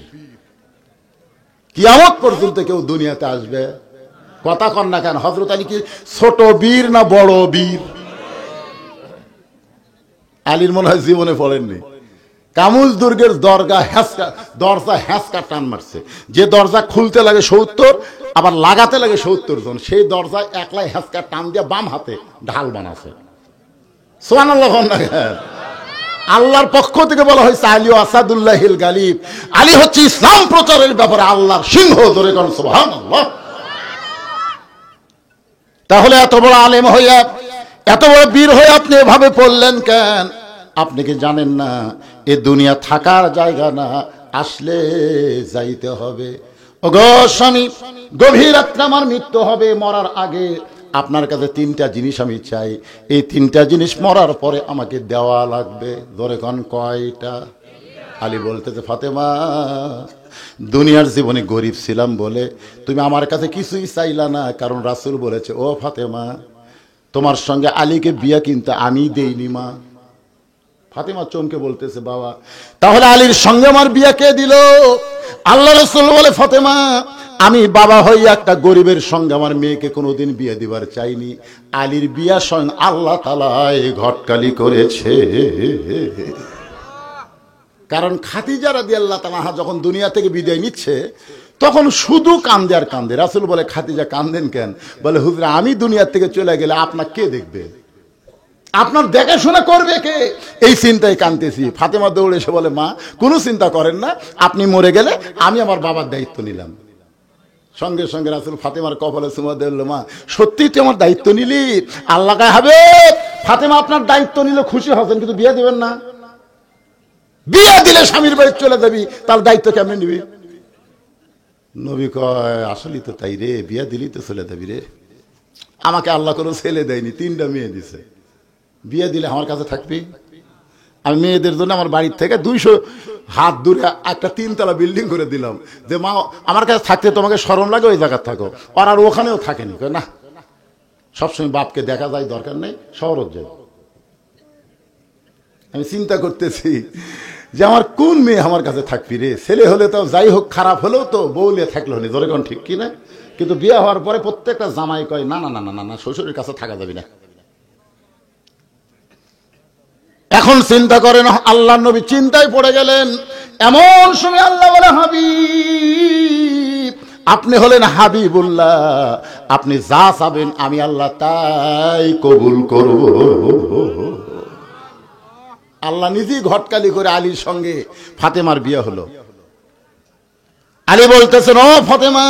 কিয়ামত পর্যন্ত কেউ দুনিয়াতে আসবে? কথা কন না কেন? হযরত আলী কি ছোট বীর না বড় বীর? আলীর মনে হয় জীবনে পড়েননি। কামুজ দুর্গের দরজা হ্যাঁচকা টান মারছে, যে দরজা খুলতে লাগে 70 আবার লাগাতে লাগে 70 জন, সেই দরজা একলাই হ্যাঁচকা টান দিয়ে বাম হাতে ঢাল বানাছে। সুবহানাল্লাহ। আল্লাহর পক্ষ থেকে বলা হয়েছে আলী আসাদুল্লাহিল গালিব। আলী হচ্ছে ইসলাম প্রচারের ব্যাপারে আল্লাহর সিংহ। ধরে কোন সুবহানাল্লাহ। তাহলে এত বড় আলেম হইয়া, এত বড় বীর হয়ে আপনি এভাবে পড়লেন কেন? আপনি কি জানেন না এ দুনিয়া থাকার জায়গা না, আসলে যাইতে হবে। ওগো স্বামী, গভীর রাত্রে আমার মৃত্যু হবে, মরার আগে আপনার কাছে 3টা জিনিস আমি চাই। এই 3টা জিনিস মরার পরে আমাকে দেওয়া লাগবে। ধরে কোন কয়টা? আলী বলতেছে ফাতেমা, দুনিয়ার জীবনে গরিব ছিলাম বলে তুমি আমার কাছে কিছুই চাইলা না, কারণ রাসূল বলেছে ও ফাতেমা তোমার সঙ্গে আলীকে বিয়া কিন্তু আমি দেইনি মা। ফাতেমা চমকে বলতেছে বাবা তাহলে আলীর সঙ্গে আমার বিয়া কে দিল? আল্লাহ রাসূল বলে ফাতেমা আমি বাবা হইয়া একটা গরিবের সঙ্গে আমার মেয়েকে কোনোদিন বিয়ে দিবার চাইনি, আলীর বিয়া স্বয়ং আল্লাহ তাআলা ঘটকালি করেছে। কারণ খাদিজা রাদিয়াল্লাহু তাআলা যখন দুনিয়া থেকে বিদায় নিচ্ছে তখন শুধু কান্দে আর কান্দে। রাসূল বলে খাদিজা কান্দেন কেন? বলে হুজুর আমি দুনিয়া থেকে চলে গেলে আপনার কে দেখবে, আপনার দেখাশোনা করবে কে, এই চিন্তায় কাঁদতেছি। ফাতেমা দৌড়ে এসে বলে মা কোনো চিন্তা করেন না, আপনি মরে গেলে আমি আমার বাবার দায়িত্ব নিলাম। সঙ্গে সঙ্গে রাসূল ফাতেমার কপালে চুমা দিল, মা সত্যি তুই আমার দায়িত্ব নিলি? আল্লাহ গায়ে হবে ফাতেমা আপনার দায়িত্ব নিলে খুশি হবেন, কিন্তু বিয়ে দিবেন না। বিয়ে দিলে স্বামীর বাড়ি চলে যাবি, তার দায়িত্ব কেমনে নিবি? নবী কয় আসলেই তো তাই রে, বিয়ে দিলি তো চলে যাবি রে। আমাকে আল্লাহ কোনো ছেলে দেয়নি, 3টা মেয়ে দিছে, বিয়ে দিলে আমার কাছে থাকবি। আমি মেয়েদের জন্য আমার বাড়ির থেকে 200 হাত দূরে একটা 3তলা বিল্ডিং করে দিলাম, যে মা আমার কাছে থাকতে তোমাকে শরম লাগে ওই জায়গায় থাকো। আর ওখানেও থাকেনি, না সবসময় বাপকে দেখা যায়, দরকার নেই, শহরত যাই। আমি চিন্তা করতেছি যে আমার কোন মেয়ে আমার কাছে থাকবি রে, ছেলে হলে তো যাই হোক খারাপ হলেও তো বউলিয়ে থাকলো নি, ধরে কোন ঠিক কিনা? কিন্তু বিয়ে হওয়ার পরে প্রত্যেকটা জামাই কয় না না না না না শ্বশুরের কাছে থাকা যাবি না। এখন চিন্তা করেন আল্লাহ নবী চিন্তায় পড়ে গেলেন। এমন সময় আল্লাহ বলে হাবিব আপনি হলেন হাবিবুল্লাহ, আপনি যা চাবেন আমি আল্লাহ তাই কবুল করব। আল্লাহ নিজেই ঘটকালি করে আলীর সঙ্গে ফাতেমার বিয়ে হলো। আলী বলতেছেন ও ফাতেমা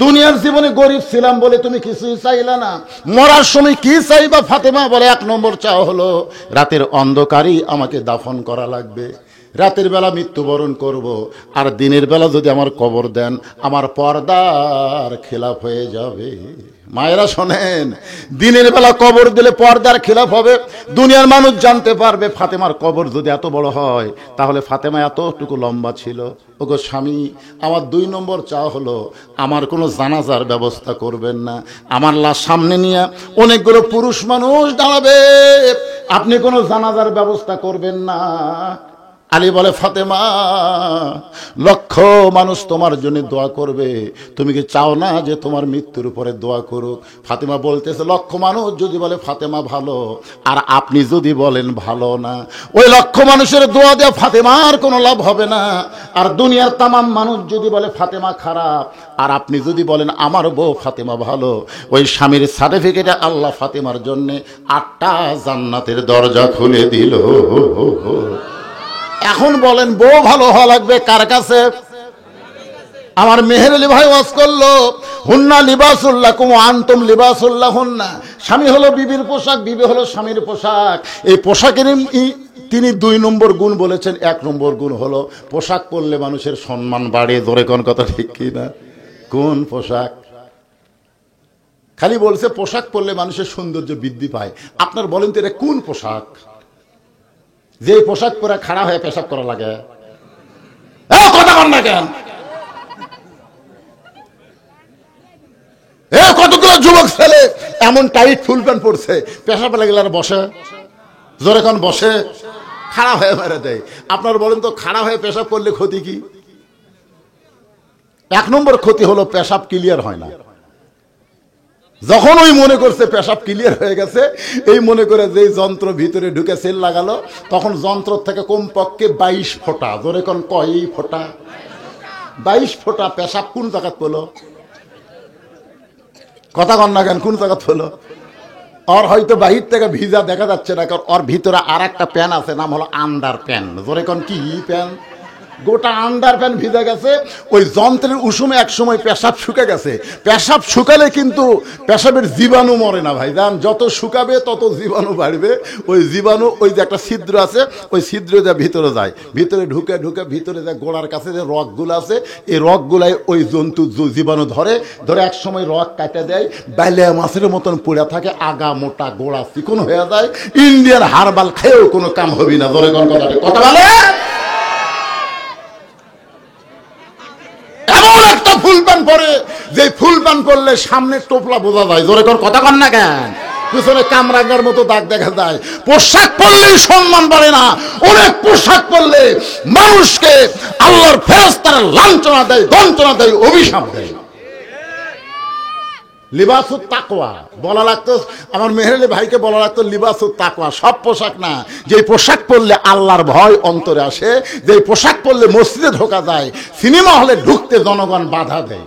দুনিয়ার জীবনে গরিব ছিলাম বলে তুমি কিছুই চাইলা না, মরার সময় কি চাইবা? ফাতেমা বলে 1 নম্বর চাওয়া হলো রাতের অন্ধকারই আমাকে দাফন করা লাগবে, রাতের বেলা মৃত্যুবরণ করব, আর দিনের বেলা যদি আমার কবর দেন আমার পর্দার খেলাফ হয়ে যাবে। মায়েরা শোনেন, দিনের বেলা কবর দিলে পর্দার খেলাফ হবে, দুনিয়ার মানুষ জানতে পারবে ফাতেমার কবর যদি এত বড় হয় তাহলে ফাতেমা এতটুকু লম্বা ছিল। ওগো স্বামী, আমার 2 নম্বর চাওয়া হলো আমার কোনো জানাজার ব্যবস্থা করবেন না, আমার লাশ সামনে নিয়ে অনেকগুলো পুরুষ মানুষ দাঁড়াবে, আপনি কোনো জানাজার ব্যবস্থা করবেন না। আলী বলে ফাতেমা, লক্ষ মানুষ তোমার জন্য দোয়া করবে, তুমি কি চাও না যে তোমার মৃত্যুর উপরে দোয়া করুক? ফাতেমা বলতেছে, লক্ষ মানুষ যদি বলে ফাতেমা ভালো আর আপনি যদি বলেন ভালো না, ওই লক্ষ মানুষের দোয়া দেওয়া ফাতেমার কোনো লাভ হবে না। আর দুনিয়ার তামাম মানুষ যদি বলে ফাতেমা খারাপ আর আপনি যদি বলেন আমার বউ ফাতেমা ভালো, ওই স্বামীর সার্টিফিকেটে আল্লাহ ফাতেমার জন্য 8টা জান্নাতের দরজা খুলে দিল। এখন বলেন বউ ভালো হওয়া লাগবে কার কাছে? আমার মেহের আলী ভাই ওয়াজ করলো, হুন্না লিবাসুল্লাকুম ওয়া আনতুম লিবাসুল্লাহুন্না। স্বামী হলো বিবির পোশাক, বিবি হলো স্বামীর পোশাক। এই পোশাকের তিনি 2 নম্বর গুণ বলেছেন। 1 নম্বর গুণ হলো পোশাক পরলে মানুষের সম্মান বাড়ে। জোরে কোন কথা ঠিক কি না? কোন পোশাক? খালি বলছে পোশাক পরলে মানুষের সৌন্দর্য বৃদ্ধি পায়। আপনার বলেন তো এটা কোন পোশাক যে পোশাক পরে খাড়া হয়ে পেশাব করা লাগে? কথা বল না কেন? কতগুলো যুবক ছেলে এমন টাইট ফুল প্যান্ট পরছে, পেশাব লাগলে আর বসে, জোরে কোন বসে, খাড়া হয়ে মেরে দেয়। আপনার বলেন তো খাড়া হয়ে পেশাব করলে ক্ষতি কি? 1 নম্বর ক্ষতি হলো পেশাব ক্লিয়ার হয় না। যখন ওই মনে করছে পেশাব ক্লিয়ার হয়ে গেছে, এই মনে করে যে যন্ত্র ভিতরে ঢুকে সেল লাগালো, তখন যন্ত্র থেকে কমপক্ষে 22 ফোঁটা, ধরে কোন কয় ফোঁটা, 22 ফোঁটা পেশাব কোন জায়গাত পেলো? কথা কন না কেন? কোন জায়গাত পেলো? আর হয়তো বাহির থেকে ভিজা দেখা যাচ্ছে না, কারণ ওর ভিতরে আর একটা প্যান আছে, নাম হলো আন্ডার প্যান। ধরে কোন কি প্যান? গোটা আন্ডার প্যান ভিজে গেছে। ওই যন্ত্রের উষুমে এক সময় পেশাব শুকে গেছে। পেশাব শুকালে কিন্তু পেশাবের জীবাণু মরে না ভাই জান, যত শুকাবে তত জীবাণু বাড়বে। ওই জীবাণু, ওই যে একটা ছিদ্র আছে, ওই ছিদ্র যা ভিতরে যায়, ভিতরে ঢুকে ঢুকে ভিতরে যা গোড়ার কাছে যে রগগুলো আছে, এই রগগুলাই ওই জন্তু জীবাণু ধরে ধরে এক সময় রগ কাটে দেয়, বাইলে মাছের মতন পড়ে থাকে, আগা মোটা গোড়া চিকন হয়ে যায়। ইন্ডিয়ান হারবাল খেয়েও কোনো কাম হবি না। ধরে কোন কথা কথা বলে এমন একটা ফুল প্যান্ট পরে যে ফুল প্যান্ট পরলে সামনে টোপলা বোঝা যায়। জোরে কর কথা কন না কেন? পিছনে কামরাঙ্গার মতো দাগ দেখা যায়। পোশাক পরলেই সম্মান বাড়ে না, অনেক পোশাক পরলে মানুষকে আল্লাহর ফেরেশতারা লাঞ্ছনা দেয়, দঞ্চনা দেয়, অভিশাপ দেয়। লিবাসুত তাকওয়া বলা লাগতো, আমার মেহের আলী ভাইকে বলা লাগতো লিবাসুত তাকওয়া। সব পোশাক না, যে পোশাক পরলে আল্লাহর ভয় অন্তরে আসে, যে পোশাক পরলে মসজিদে ঢোকা যায়, সিনেমা হলে ঢুকতে জনগণ বাধা দেয়।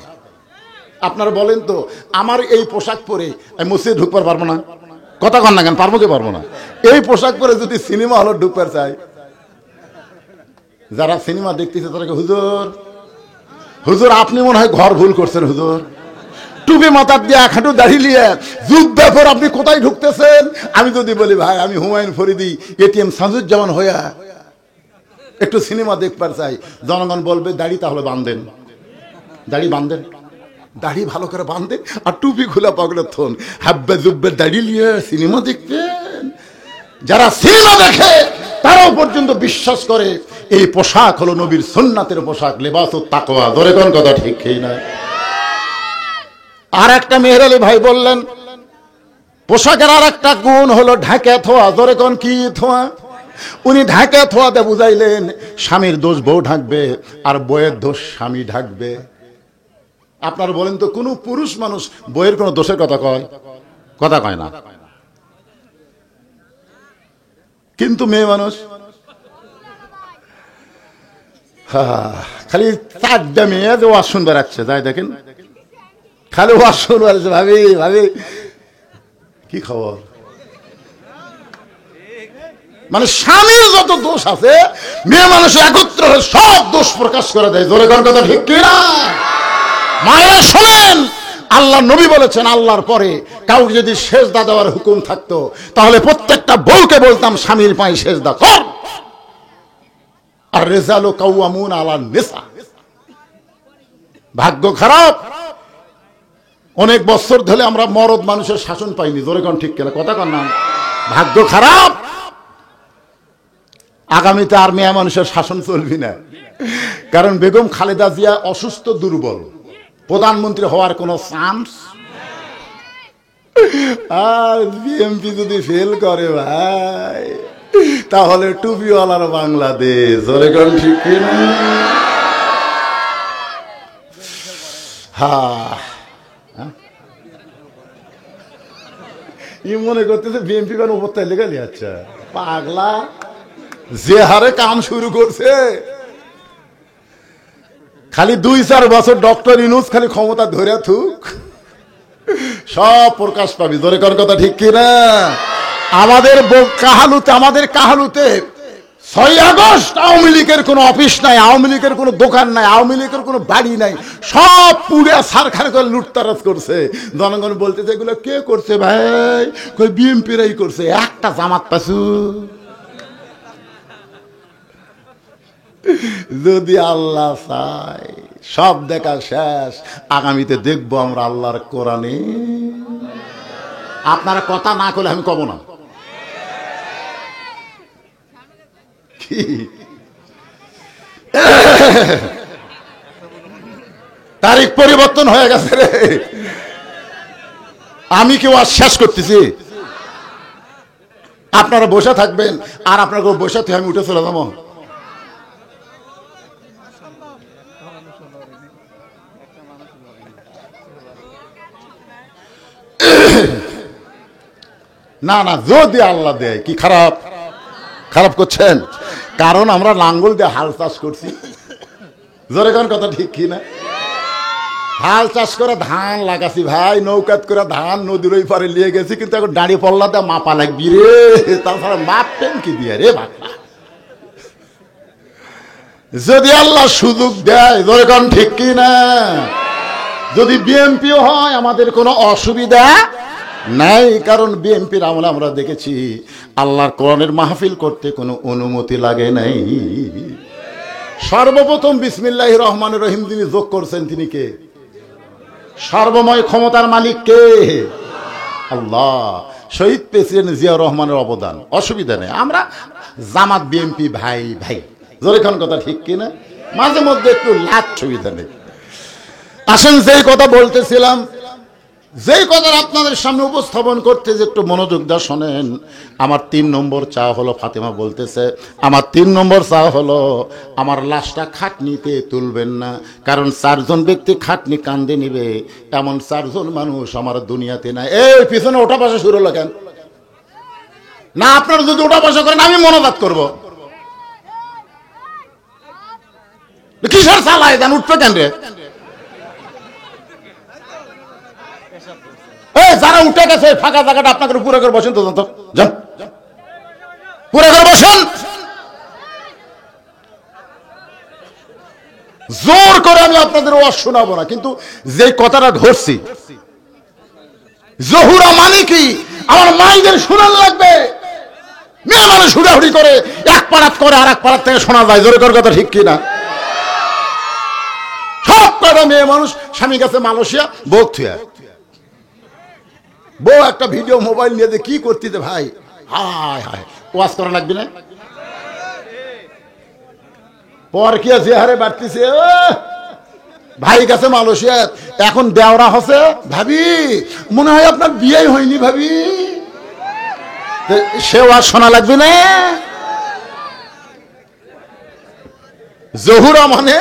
আপনারা বলেন তো, আমার এই পোশাক পরে আমি মসজিদে ঢুকতে পারবো না? কথা কন না কেন? পারবো কি পারবো না? এই পোশাক পরে যদি সিনেমা হলে ঢুকতে চাই, যারা সিনেমা দেখতেছে তাদেরকে, হুজুর হুজুর আপনি মনে হয় ঘর ভুল করছেন, হুজুর টুপি মাথার দিয়ে খাটু দাঁড়িয়ে নিয়ে যুদ্ধের পর আপনি কোথায় ঢুকতেছেন? আমি যদি বলি ভাই আমি হুমায়ুন ফরিদি এটিএম সাজুজ্জামান হইয়া একটু সিনেমা দেখবার চাই, জনগণ বলবে দাড়ি তাহলে বাঁধেন, দাড়ি বাঁধেন, দাড়ি ভালো করে বাঁধেন আর টুপি খোলা পাগলে থন, হাব্বে জুব্বে দাড়ি নিয়ে সিনেমা দেখবেন। যারা সিনেমা দেখে তারাও পর্যন্ত বিশ্বাস করে এই পোশাক হলো নবীর সুন্নাতের পোশাক, লিবাসুত তাকওয়া। ধরে কোন কথা ঠিক না? আর একটা মেহের আলী ভাই বললেন পোশাকের আর একটা গুণ হলো ঢাকে থোয়া। ধরে কোন কি থোয়া? উনি ঢাকে থোয়াতে বুঝাইলেন স্বামীর দোষ বউ ঢাকবে আর বউয়ের দোষ স্বামী ঢাকবে। আপনারা বলেন তো, কোন পুরুষ মানুষ বউয়ের কোন দোষের কথা কয়? কথা কয় না। কিন্তু মেয়ে মানুষ খালি 4টা মেয়ে যে ওয়াজ শুনবে রাখছে, যাই দেখেন খালি ওয়াজ শুনবে রাখছে। ভাবি ভাবি কি খবর? মানে স্বামীর যত দোষ আছে মেয়ে মানুষ একত্র হয়ে সব দোষ প্রকাশ করে দেয়। জোরে কোন কথা ঠিক কি না? মায়েরা শোনেন, আল্লাহ নবী বলেছেন আল্লাহর পরে কাউকে যদি সেজদা দেওয়ার হুকুম থাকতো তাহলে প্রত্যেকটা বউকে বলতাম স্বামীর পায়ে সেজদা কর। আর রিজালু কাওয়ামুন আলা নিসা। ভাগ্য খারাপ, অনেক বছর ধরে আমরা মরদ মানুষের শাসন পাইনি। জোরে কোন ঠিক কিনা কথা কন না? ভাগ্য খারাপ, আগামীতে আর মেয়ে মানুষের শাসন চলবি না। কারণ বেগম খালেদা জিয়া অসুস্থ, দুর্বল, প্রধানমন্ত্রী হওয়ার কোন চান্স। আর বিএনপি যদি ফেল করে ভাই, তাহলে টুপিওয়ালার বাংলাদেশ। জোরে কোন ঠিক কিনা? মনে করতেছে বিএনপি কেন উপর তাই লেগে। আচ্ছা পাগলা, যে হারে কাম শুরু করছে, খালি 2-4 বছর ডক্টর ইউনূস খালি ক্ষমতা ধরে থুক, সব প্রকাশ পাবি। জোরে কোন কথা ঠিক কিনা? আমাদের কাহালুতে 6 আগস্ট আওয়ামী লীগের কোনো অফিস নাই, আওয়ামী লীগের কোনো দোকান নাই, আওয়ামী লীগের কোনো বাড়ি নাই, সব পুড়ে সারখার করে লুটতারাজ করছে। জনগণ বলতেছে এগুলো কে করছে ভাই? কই বিএনপিরাই করছে। একটা জামাত পাছু। যদি আল্লাহ চায় সব দেখা শেষ, আগামীতে দেখবো আমরা আল্লাহর কোরআনে। আপনারা কথা না করলে আমি কব না। তারিখ পরিবর্তন হয়ে গেছে রে। আমি কেউ আজ শেষ করতেছি, আপনারা বসে থাকবেন, আর আপনাকে বসে থেকে আমি উঠে চলে যাবো। না না, যদি আল্লাহ দেয় কি খারাপ করছেন? কারণ আমরা লাঙ্গল দিয়ে হাল চাষ করছি। জোরে কোন কথা ঠিক কি না? হাল চাষ করে ধান লাগাছি ভাই, নৌকাত করে ধান নদীর ওই পারে নিয়ে গেছি, কিন্তু এখন দাঁড়িয়ে পড়লা দিয়ে মাপা লাগবি রে। তাছাড়া মাপতেন কি দিয়ে রে বাবা? যদি আল্লাহ সুযোগ দেয়, জোরে কোন ঠিক কি না? যদি বিএনপিও হয় আমাদের কোনো অসুবিধা নাই, কারণ বিএনপির আমলে আমরা দেখেছি আল্লাহর কোরআনের মাহফিল করতে কোনো অনুমতি লাগে নাই। সর্বপ্রথম বিসমিল্লাহির রহমানির রহিম যিনি যোগ করছেন তিনি কে? সর্বময় ক্ষমতার মালিক কে? আল্লাহ। শহীদ প্রেসিডেন্ট জিয়াউর রহমানের অবদান, অসুবিধা নেই। আমরা জামাত বিএনপি ভাই ভাই। জোরে কোন কথা ঠিক কিনা? মাঝে মধ্যে একটু লাগ, সুবিধা নেই। আসেন যেই কথা বলতেছিলাম, যেই কথা আপনাদের সামনে উপস্থাপন করতে, যে একটু মনোযোগ দিয়ে শোনেন। আমার 3 নম্বর চা হলো, ফাতেমা বলতেছে আমার 3 নম্বর চা হলো আমার লাশটা খাটনিতে তুলবেন না, কারণ 4 জন ব্যক্তি খাটনি কান্দে নিবে, এমন 4 জন মানুষ আমার দুনিয়াতে নাই। এই পিছনে ওঠা বসা শুরু হলো কেন? না, আপনারা যদি ওঠা বসা করেন আমি মনোবাদ করব। কিসের চালায় দেন? উঠবে কেন রে? যারা উঠে গেছে ফাঁকা জায়গাটা আপনাকে পুরো করে বসেন, তো যান পুরো করে বসেন। জোর করে আমি আপনাদের ওয়াজ শোনাবো না, কিন্তু যে কথাটা ধরছি জহুরা মানে কি আমার মাইদের শোনান লাগবে। মেয়ে মানুষ হুড়াহুড়ি করে এক পাড়াত করে আর এক পাড়াত থেকে শোনা যায়। জোরে করে কথা ঠিক কিনা? সব কটা মেয়ে মানুষ স্বামী গেছে মালয়েশিয়া, বউ থুয়া, বউ একটা ভিডিও মোবাইল নিয়ে যে কি করতে ভাই, হায় হায়, ওয়াজ করা লাগবে না? পর কি যে হারে বাড়তেছে, ভাই গেছে মালয়েশিয়া, এখন দেওরা হচ্ছে, ভাবি মনে হয় আপনার বিয়ে হয়নি ভাবি, সে ওয়াজ শোনা লাগবে না? জহুরা মানে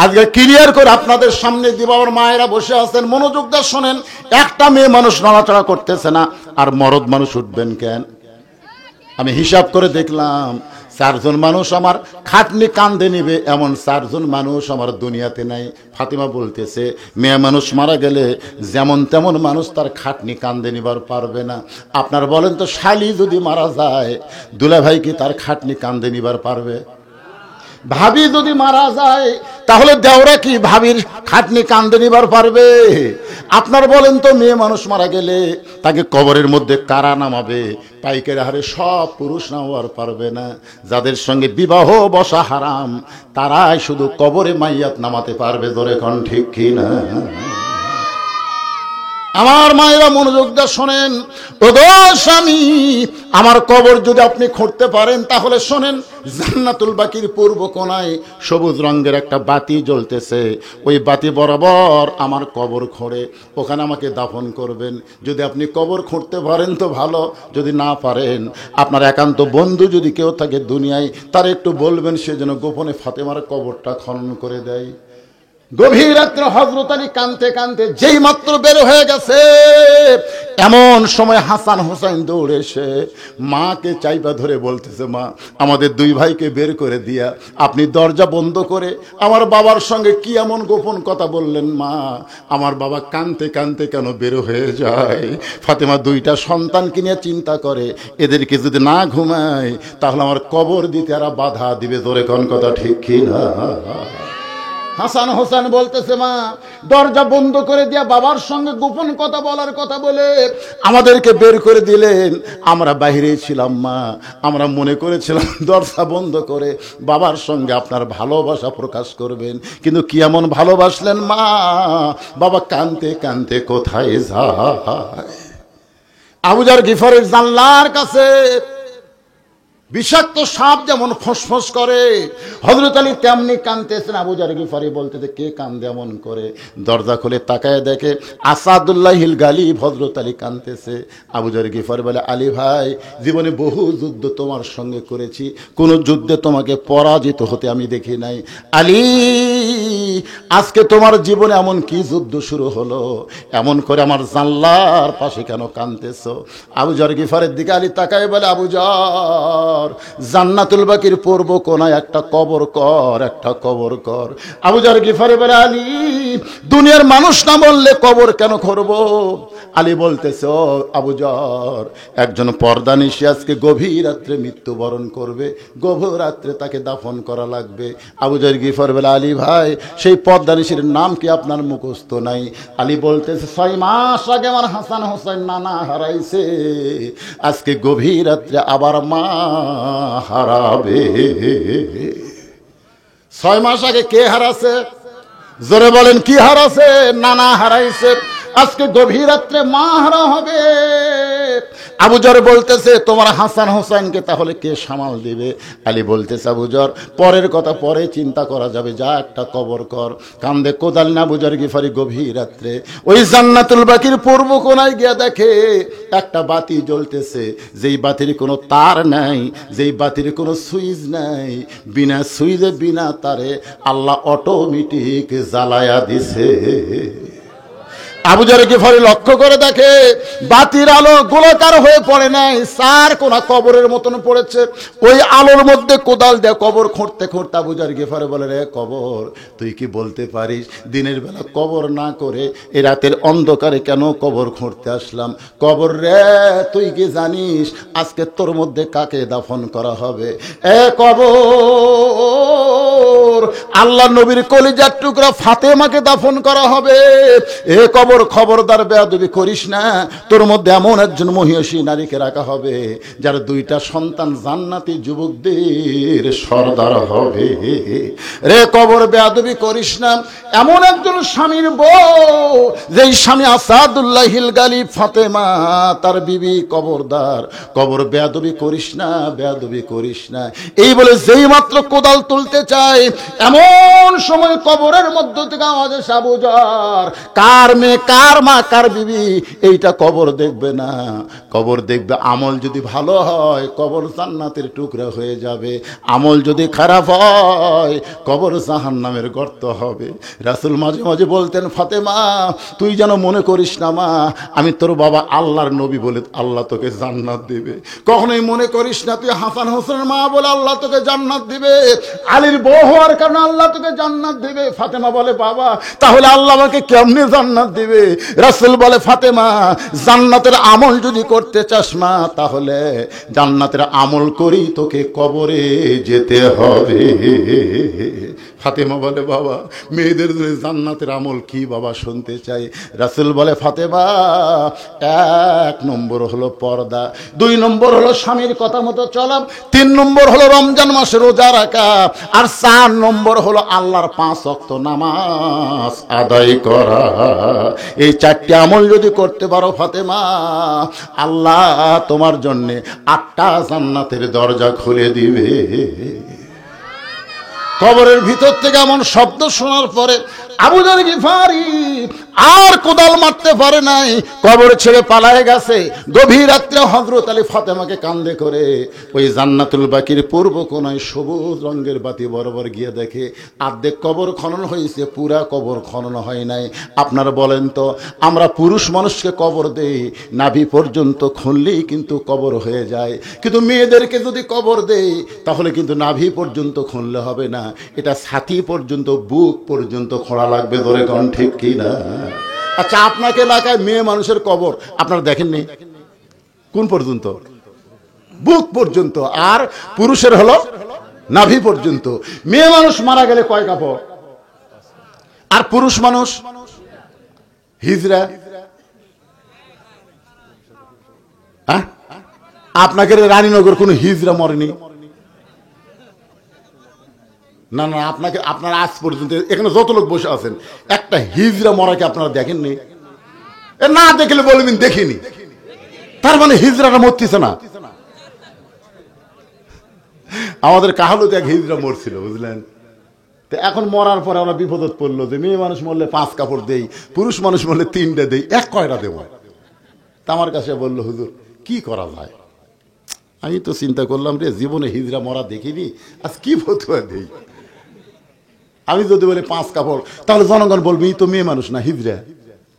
আজকে ক্লিয়ার করে আপনাদের সামনে দিব। আমার মায়েরা বসে আছেন, মনোযোগ দিয়ে শোনেন। একটা মেয়ে মানুষ নড়াচড়া করতেছে না, আর মরদ মানুষ উঠবেন কেন? আমি হিসাব করে দেখলাম 4 জন মানুষ আমার খাটনি কান্দে নিবে, এমন 4 জন মানুষ আমার দুনিয়াতে নাই। ফাতিমা বলতেছে মেয়ে মানুষ মারা গেলে যেমন তেমন মানুষ তার খাটনি কান্দে নিবার পারবে না। আপনার বলেন তো, শালি যদি মারা যায় দুলা ভাই কি তার খাটনি কান্দে নিবার পারবে? ভাবি যদি মারা যায় তাহলে দেওরা কি ভাবির খাটনি কান্দে নিবার পারবে? আপনার বলেন তো, মেয়ে মানুষ মারা গেলে তাকে কবরের মধ্যে কারা নামাবে? পাইকারি হারে সব পুরুষ নামাবার পারবে না। যাদের সঙ্গে বিবাহ বসা হারাম তারাই শুধু কবরে মাইয়াত নামাতে পারবে। জোরে কোন ঠিক কি না? আমার মায়েরা মনোযোগ দিয়ে শোনেন। ওগো স্বামী, আমার কবর যদি আপনি খুঁড়তে পারেন তাহলে শোনেন, জান্নাতুল বাকির পূর্ব কোণায় সবুজ রঙের একটা বাতি জ্বলতেছে। ওই বাতি বরাবর আমার কবর খুঁড়ে ওখানে আমাকে দাফন করবেন। যদি আপনি কবর খুঁড়তে পারেন তো ভালো, যদি না পারেন আপনার একান্ত বন্ধু যদি কেউ থাকে দুনিয়ায়, তার একটু বলবেন সে যেন গোপনে ফাতেমার কবরটা খনন করে দেয়। গভীর রাত্রে হযরত আলী কাঁদতে কাঁদতে যেই মাত্র বের হয়ে গেছে, এমন সময় হাসান হোসেন দৌড়ে এসে মাকে চাইবা ধরে বলতেছে, মা আমাদের দুই ভাইকে বের করে দিয়া আপনি দরজা বন্ধ করে আমার বাবার সঙ্গে কি এমন গোপন কথা বললেন মা? আমার বাবা কাঁদতে কাঁদতে কেন বের হয়ে যায়? ফাতেমা দুইটা সন্তানকে নিয়ে চিন্তা করে, এদেরকে যদি না ঘুমায় তাহলে আমার কবর দিতে এরা বাধা দিবে। জোরে কোন কথা ঠিক কি না? হাসান হোসেন বলতেছে, মা দরজা বন্ধ করে দিয়া বাবার সঙ্গে গোপন কথা বলার কথা বলে আমাদেরকে বের করে দিলেন। আমরা বাইরে ছিলাম মা, আমরা মনে করেছিলাম দরজা বন্ধ করে বাবার সঙ্গে আপনার ভালোবাসা প্রকাশ করবেন, কিন্তু কি এমন ভালোবাসলেন মা? বাবা কাঁদতে কাঁদতে কোথায় যায়? আবু যর গিফারির জানলার কাছে বিষাক্ত সাপ যেমন ফসফস করে, হযরত আলী তেমনি কাঁদতেছেন। আবু যর গিফারি বলতেছে, কে কান্দে এমন করে? দরজা খুলে তাকায় দেখে আসাদুল্লাহিল গালিব হযরত আলী কাঁদতেছে। আবু যর গিফারি বলে, আলী ভাই, জীবনে বহু যুদ্ধ তোমার সঙ্গে করেছি, কোন যুদ্ধে তোমাকে পরাজিত হতে আমি দেখি নাই। আলী, আজকে তোমার জীবনে এমন কি যুদ্ধ শুরু হলো? এমন করে আমার জানলার পাশে কেন কাঁদতেছো? আবু যর গিফারের দিকে আলী তাকায় বলে, আবু যর, জান্নাতুল বাকির পূর্ব কোণায় একটা কবর কর, একটা কবর কর। আবু যর গিফারি বলে, আলী দুনিয়ার মানুষ না বললে কবর কেন করব? আলী বলতেছে, ও আবু যর, একজন পর্দানিশী আজকে গভীর রাত্রে মৃত্যুবরণ করবে, গভীর রাত্রে তাকে দাফন করা লাগবে। আবু যর গিফারি বলে, আলী ভাই, সেই পর্দানিশীর নাম কি আপনার মুখস্থ নাই? আলী বলতেছে, 6 মাস আগে আমার হাসান হোসেন নানা হারাইছে, আজকে গভীর রাত্রে আবার মা হারাবে। 6 মাস আগে কে হারাছে? জোরে বলেন, কি হারাছে? নানা হারাইছে, আজকে গভীর রাত্রে মা হারা হবে। আবু যর বলতেছে, তোমার হাসান হোসেনকে তাহলে কে সামাল দিবে? আলী বলতেছে, আবু যর, পরের কথা পরে চিন্তা করা যাবে, যা একটা কবর কর। কান্দে কোদাল না আবু যর গিফারি গভীর রাত্রে ওই জান্নাতুল বাকির পূর্ব কোণায় গিয়ে দেখে একটা বাতি জ্বলতেছে, যেই বাতির কোনো তার নাই, যেই বাতির কোনো সুইচ নাই, বিনা সুইচে বিনা তারে আল্লাহ অটোমেটিক জ্বালায়া দিছে। আবু যর গিফারি লক্ষ্য করে দেখে বাতির আলো গোলাকার হয়ে পড়ে নাই, সার কোনা কবরের মতন পড়েছে। ওই আলোর মধ্যে কোদাল দিয়ে কবর খুঁড়তে খুঁড়তে আবু যর গিফারি বলে, রে কবর, তুই কি বলতে পারিস দিনের বেলা কবর না করে এই রাতের অন্ধকারে কেন কবর খুঁড়তে আসলাম? কবর রে, তুই কি জানিস আজকে তোর মধ্যে কাকে দাফন করা হবে? এ কবর, আল্লাহ নবীর কলিজার টুকরা ফাতেমাকে দাফন করা হবে। এ কবর, খবরদার বেয়াদবি করিস না, তোর মধ্যে এমন একজন মহিষী নারীকে রাখা হবে যার 2টা সন্তান জান্নাতি যুবকদের সর্দার হবে। রে কবর, বেয়াদবি করিস না, এমন একজন স্বামীর বউ, যেই স্বামী আসাদুল্লাহিল গালিব ফাতেমা তার বিবি, কবরদার, কবর বেয়াদবি করিস না, বেয়াদবি করিস না। এই বলে যেই মাত্র কোদাল তুলতে চায়, এমন সময় কবরের মধ্য থেকে আওয়াজ আসে, আবু যর, কার মেয়ে, কার মা, কার বিবি, এইটা কবর দেখবে না। কবর দেখবে আমল যদি ভালো হয় কবর জান্নাতের টুকরা হয়ে যাবে, আমল যদি খারাপ হয় কবর জাহান্নামের গর্ত হবে। রাসূল মাঝে মাঝে বলতেন, ফাতেমা তুই যেন মনে করিস না মা, আমি তোর বাবা আল্লাহর নবী বলে আল্লাহ তোকে জান্নাত দিবে। কখনোই মনে করিস না তুই হাসান হোসেনের মা বলে আল্লাহ তোকে জান্নাত দিবে। আলীর বউ হওয়ার কারণে কারণে আল্লাহ তোকে জান্নাত দেবে। ফাতেমা বলে বাবা তাহলে আল্লাহ আমাকে কেমনে জান্নাত দেবে? রাসূল বলে ফাতেমা জান্নাতের আমল যদি করতে চাস না তাহলে জান্নাতের আমল করেই তোকে কবরে যেতে হবে। ফাতেমা বলে বাবা মেয়েদের জান্নাতের আমল কি বাবা শুনতে চাই। রাসূল বলে ফাতেমা 1 নম্বর হলো পর্দা, 2 নম্বর হলো স্বামীর কথা মতো চলা, 3 নম্বর হলো রমজান মাসে রোজা রাখা, আর 4 নম্বর হলো আল্লাহর 5 ওয়াক্ত নামাজ আদায় করা। এই 4টি আমল যদি করতে পারো ফাতেমা আল্লাহ তোমার জন্য 8টা জান্নাতের দরজা খুলে দিবে। কবরের ভিতর থেকে এমন শব্দ শোনার পরে আবু যর গিফারি আর কোদাল মারতে পারে নাই, কবর ছেড়ে পালায়ে গেছে। গভীর রাত্রে হযরত আলী ফাতেমাকে কাঁধে করে ওই জান্নাতুল বাকির পূর্ব কোণায় সবুজ রঙের বাতি বরাবর গিয়ে দেখে অর্ধেক কবর খনন হয়েছে, পুরা কবর খনন হয় নাই। আপনারা বলেন তো আমরা পুরুষ মানুষকে কবর দেই নাভি পর্যন্ত খুললেই কিন্তু কবর হয়ে যায়, কিন্তু মেয়েদেরকে যদি কবর দেই তাহলে কিন্তু নাভি পর্যন্ত খুললে হবে না, এটা ছাতি পর্যন্ত বুক পর্যন্ত খোঁড়া লাগবে। ধরে কোন ঠিক কি না? আচ্ছা আপনাকে এলাকায় মেয়ে মানুষের কবর আপনারা দেখেননি? কোন পর্যন্ত? বুক পর্যন্ত, আর পুরুষের হলো নাভি পর্যন্ত। মেয়ে মানুষ মারা গেলে কয় কাপড়, আর পুরুষ মানুষ হিজরা। আপনাকে রানীনগর কোন হিজরা মরেনি? না না, আপনাকে আপনারা আজ পর্যন্ত এখানে যত লোক বসে আছেন একটা হিজরা মরাকে আপনারা দেখেননি? না দেখলে বলবেন দেখিনি, তার মানে হিজরাটা মরতেছে না। আমাদের কাহালুতে এক হিজরা মরছিল বুঝলেন, তো এখন মরার পরে আমরা বিপদত পড়লো যে মেয়ে মানুষ মরলে 5 কাপড় দেই, পুরুষ মানুষ মরলে 3টা দেই, এক কয়টা দেব? তা আমার কাছে বললো হুজুর কি করা যায়? আমি তো চিন্তা করলাম রে জীবনে হিজরা মরা দেখিনি, আজ কি ফতুয়া দেই। আমি যদি বলি 5 কাপড় তাহলে জনগণ বলবি তো মেয়ে মানুষ না হিজরা।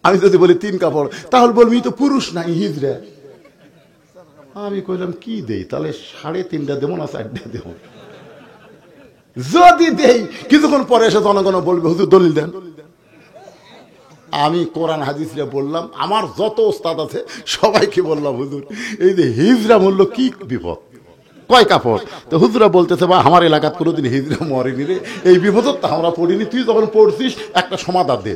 আমি যদি বলি 3 কাপড় তাহলে বলবি তো পুরুষ না হিজরা। আমি কইলাম কি দেই, তাহলে 3.5টা দেবো না 4টা দেবো? যদি দেই কিছুক্ষণ পরে এসে জনগণ বলবে হুজুর দলিল দেন। আমি কোরআন হাদিসে বললাম, আমার যত ওস্তাদ আছে সবাইকে বললাম হুজুর এই যে হিজরা মূল্য কি বিপদ, কয় কাপড়? তো হুজুরা বলতেছে বা আমার এলাকার কোনোদিন হিজরা মরেনি রে, এই বিপদ তো আমরা পড়িনি, তুই যখন পড়ছিস একটা সমাধান দে।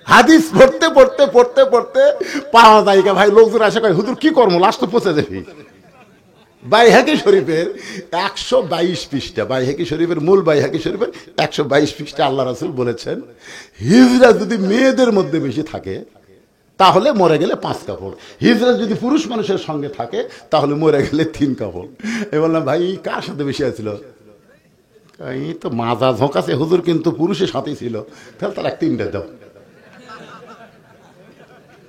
হাদিস পড়তে পড়তে পড়তে পড়তে পাওয়া যায় ভাই লোকজন আসে কয় হুজুর কি করবো, লাস্ট তো পৌঁছে যাবি। বাইহাকি শরীফের 122 পৃষ্ঠা, বাইহাকি শরীফের মূল বাইহাকি শরীফের 122 পৃষ্ঠা আল্লাহ রাসূল বলেছেন হিজরা যদি মেয়েদের মধ্যে বেশি থাকে তাহলে মরে গেলে 5 কাপড়, হিজরা যদি পুরুষ মানুষের সঙ্গে থাকে তাহলে মরে গেলে 3 কাপড়। আমি বললাম ভাই কার সাথে বেশি আছিল? এই তো মাজা ঝোঁকাছে হুজুর, কিন্তু পুরুষের সাথেই ছিল, তাহলে তার 3টা দাও।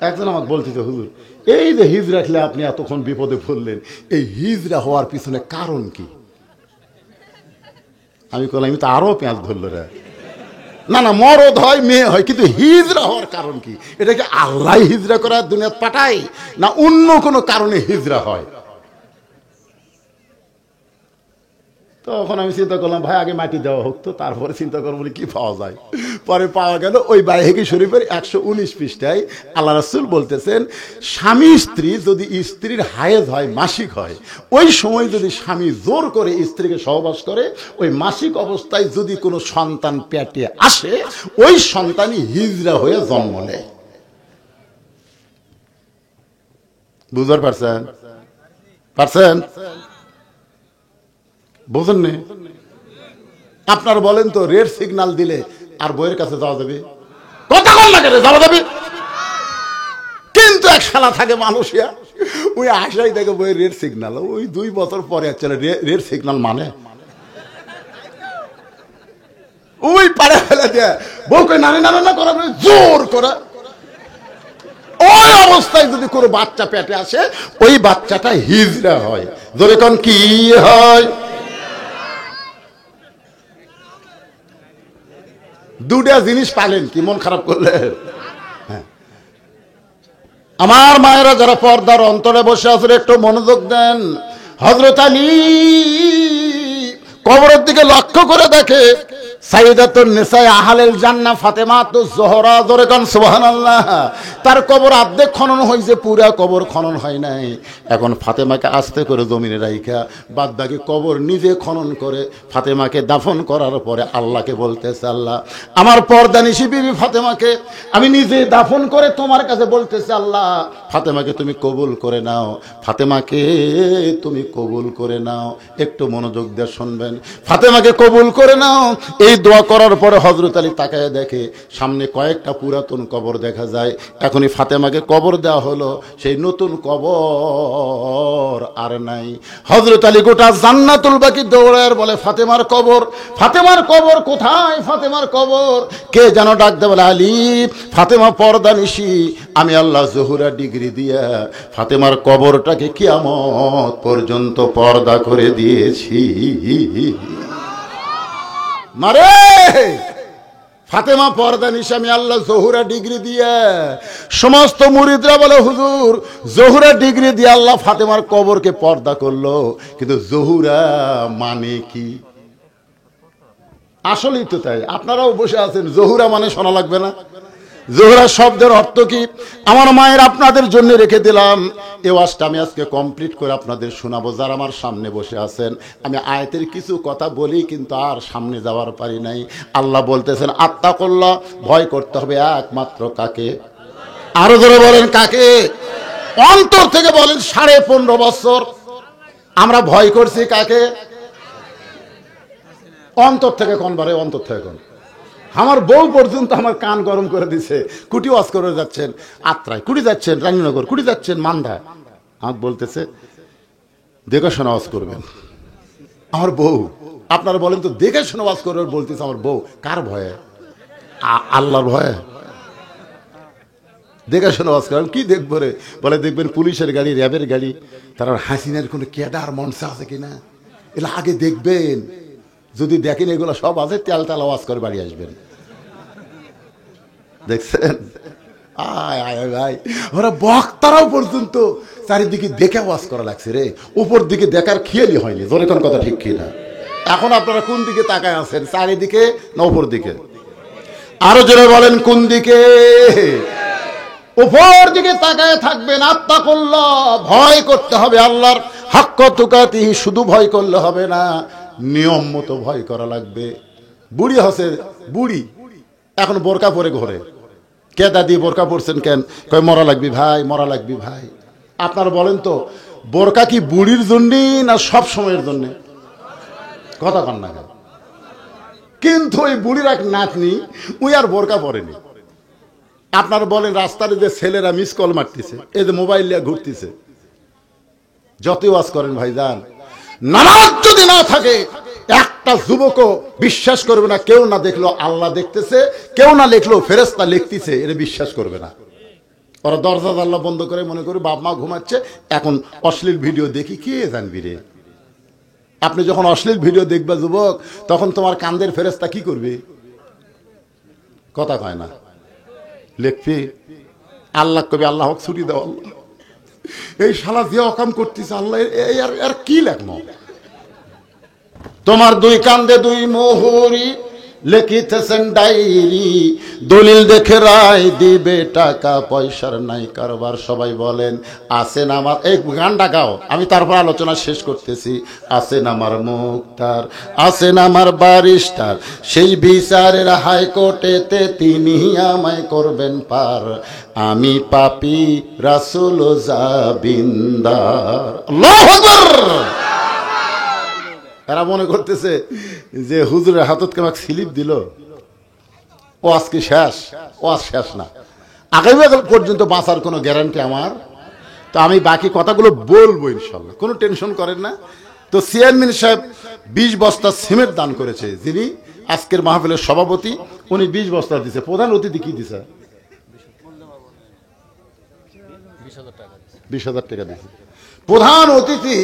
একজন আমাকে বলতেছে হুজুর এই যে হিজরা খেলে আপনি এতক্ষণ বিপদে পড়লেন, এই হিজরা হওয়ার পিছনে কারণ কি? আমি বললাম আমি তো আরো পেঁয়াজ ধরল রে। না না, মরদ হয় মেয়ে হয়, কিন্তু হিজরা হওয়ার কারণ কি? এটা কি আল্লাহ হিজরা করার দুনিয়া পাঠায় না অন্য কোনো কারণে হিজরা হয়? তখন আমি চিন্তা করলাম ভাই আগে মাটি দেওয়া হোক, তো তারপরে চিন্তা করবো কি পাওয়া যায়। পরে পাওয়া গেল ওই বাইহাকি শরীফের 119 পৃষ্ঠায় আল্লাহ রাসূল বলতেছেন স্বামী স্ত্রী যদি স্ত্রীর হায়েজ হয়, মাসিক হয়, ওই সময় যদি স্বামী জোর করে স্ত্রীকে সহবাস করে, ওই মাসিক অবস্থায় যদি কোনো সন্তান পেটে আসে ওই সন্তানই হিজরা হয়ে জন্ম নেয়। বুঝতে পারছেন? পারছেন? বোঝেন না? আপনার বলেন তো রেড সিগন্যাল দিলে আর বইয়ের কাছে যাওয়া যাবে? কথা বল না কেন, যাওয়া যাবে। কিন্তু এক শালা থাকে মানুষিয়া, ওই আশাই দেখে বইয়ের রেড সিগন্যাল, ওই 2 বছর পরে চলে রেড সিগন্যাল মানে ওই পারে ফেলে দেয়, বউকে নানি নানা না করা জোর করা। ওই অবস্থায় যদি কোনো বাচ্চা পেটে আসে ওই বাচ্চাটা হিজরা হয়। ধরে কোন কি হয়? 2টা জিনিস পালেন কি মন খারাপ করলে? হ্যাঁ আমার মায়েরা যারা পর্দার অন্তরে বসে আছেন একটু মনোযোগ দেন। হযরত আলী কবরের দিকে লক্ষ্য করে দেখে সাইয়্যিদাতুন নিসায়ে আহলিল জান্নাহ ফাতেমাতুজ জোহরা, জোরে কোন সুবহানাল্লাহ। তার কবর অর্ধেক খনন হয়েছে, পুরা কবর খনন হয় নাই। এখন ফাতেমাকে আস্তে করে জমিনে রাইখা বাদ বাকি কবর নিজে খনন করে ফাতেমাকে দাফন করার পরে আল্লাহকে বলতেছে, আল্লাহ আমার পর্দানিশী বিবি ফাতেমাকে আমি নিজে দাফন করে তোমার কাছে বলতেছি, আল্লাহ ফাতেমাকে তুমি কবুল করে নাও, ফাতেমাকে তুমি কবুল করে নাও। একটু মনোযোগ দিয়ে শুনবেন, ফাতেমাকে কবুল করে নাও। এই দোয়া করার পরে হযরত আলী তাকায় দেখে সামনে কয়েকটা পুরাতন কবর দেখা যায়। এখনই ফাতেমাকে কবর দেওয়া হলো, সেই নতুন কবর আর নাই। হযরত আলী গোটা জান্নাতুল বাকি দৌড়ায় বলে, ফাতেমার কবর, ফাতেমার কবর কোথায়, ফাতেমার কবর? কে যেন ডাক দে বলে, আলী ফাতেমা পর্দানিশী, আমি আল্লাহ জোহরা ডিগ্রি দিয়া ফাতেমার কবরটাকে কিয়ামত পর্যন্ত পর্দা করে দিয়েছি। মারে ফাতেমা পর্দানিশী, আমি আল্লাহ জোহরা ডিগ্রি দিয়ে। সমস্ত মুরিদরা বলে, হুজুর জোহরা ডিগ্রি দিয়ে আল্লাহ ফাতেমার কবরকে পর্দা করলো, কিন্তু জোহরা মানে কি? আসলেই তো তাই, আপনারাও বসে আছেন, জোহরা মানে শোনা লাগবে না? জোহরা শব্দের অর্থ কি? আমার মায়ের আপনাদের জন্য রেখে দিলাম। এই ওয়াজটা আমি আজকে কমপ্লিট করে আপনাদের শোনাবো। যারা আমার সামনে বসে আছেন, আমি আয়াতের কিছু কথা বলি, কিন্তু আর সামনে যাওয়ার পারি নাই। আল্লাহ বলতেছেন, আত্তাকুল্লাহ, ভয় করতে হবে একমাত্র কাকে? আরো জোরে বলেন, কাকে? অন্তর থেকে বলেন। 15.5 বছর আমরা ভয় করছি কাকে? অন্তর থেকে কোন বারে? অন্তর থেকে কোন? আমার বউ পর্যন্ত আমার কান গরম করে দিছে। কুটি ওয়াজ করে যাচ্ছেন আত্রায়, কুটি যাচ্ছেন রানীনগর, কুটি যাচ্ছেন মান্ডা, আমাকে বলতেছে দেখে শোনা ওয়াজ করবেন। আমার বউ, আপনারা বলেন তো, দেখে শোনা ওয়াজ করবেন বলতেছে আমার বউ। কার ভয়ে? আল্লাহর ভয়ে। দেখে শোনা ওয়াজ করবেন। কি দেখবো রে? বলে দেখবেন পুলিশের গাড়ি, র্যাবের গাড়ি, তারা হাসিনের কোনো ক্যাডার মনসা আছে কিনা এগুলো আগে দেখবেন। যদি দেখেন এগুলো সব আছে, তেল তেল আওয়াজ করে বাড়ি আসবেন। দেখছেন? আয় আয় ভাই, ওরা বক্তারাও পর্যন্ত চারিদিকে দেখে আওয়াজ করা লাগছে রে। উপর দিকে দেখার খেয়ালই হয়নি। জোরে কোন কথা ঠিক কিনা? এখন আপনারা কোন দিকে তাকায় আছেন? চারিদিকে না উপর দিকে? আরো জোরে বলেন, কোন দিকে? উপর দিকে তাকায় থাকবেন। আত্তাকুল্লাহ, ভয় করতে হবে আল্লাহর। হাক্ক তুকাতিহি, শুধু ভয় করলে হবে না, নিয়ম মতো ভয় করা লাগবে। বুড়ি হসে, বুড়ি এখন বোরকা পরে ঘরে। কে দাদি বোরকা পরছেন কেন? কয় মরা লাগবি ভাই, মরা লাগবি ভাই। আপনারা বলেন তো, বোরকা কি বুড়ির জন্য না সব সময়ের জন্য? কথা কন না। কিন্তু ওই বুড়ির এক নাতনি, ওই আর বোরকা পরেনি। আপনারা বলেন, রাস্তার যে ছেলেরা মিস কল মারতেছে, এই যে মোবাইল নিয়ে ঘুরতেছে, যতই ওয়াজ করেন ভাইজান, নামাজ যদি না থাকে একটা যুবকও বিশ্বাস করবে না। কেউ না দেখলো আল্লাহ দেখতেছে, কেউ না লিখলো ফেরেশতা লিখতেছে, এটা বিশ্বাস করবে না। ওরা দরজা জানলা বন্ধ করে মনে করে বাপ মা ঘুমাচ্ছে, এখন অশ্লীল ভিডিও দেখি, কে জানবি রে? আপনি যখন অশ্লীল ভিডিও দেখবা যুবক, তখন তোমার কান্দের ফেরেশতা কি করবে? কথা কয় না, লিখবি। আল্লাহ কবি আল্লাহ ছুটি দাও, আল্লাহ এই শালা যে অকাম করতেছে, আল্লাহ আর কি লেখনো? তোমার দুই কান্দে দুই মোহরি, লিখিতেছেন ডায়েরি, দলিল দেখে রায় দিবে, টাকা পয়সার নাই কারবার। সবাই বলেন, আছেন আমার, এই গানটা গাও, আমি তারপর আলোচনা শেষ করতেছি। আছেন আমার মুক্তার, আছেন আমার ব্যারিস্টার, সেই বিচারের হাইকোর্টেতে তিনি আমায় করবেন পার। আমি পাপী, রাসূল জাবিন্দার। আল্লাহু আকবার। এরা মনে করতেছে যে হুজুরের হাতত আমাকে স্লিপ দিল, ও আজকে শেষ। ও আজ শেষ না, আগামীকাল পর্যন্ত বাঁচার কোনো গ্যারান্টি আমার। তো আমি বাকি কথাগুলো বলবো ইনশাল্লাহ, কোনো টেনশন করেন না। তো চেয়ারম্যান সাহেব 20 বস্তা সিমেন্ট দান করেছে, যিনি আজকের মাহফিলের সভাপতি, উনি 20 বস্তা দিছে। প্রধান অতিথি কি দিছে? 20,000 টাকা দিছে। প্রধান অতিথি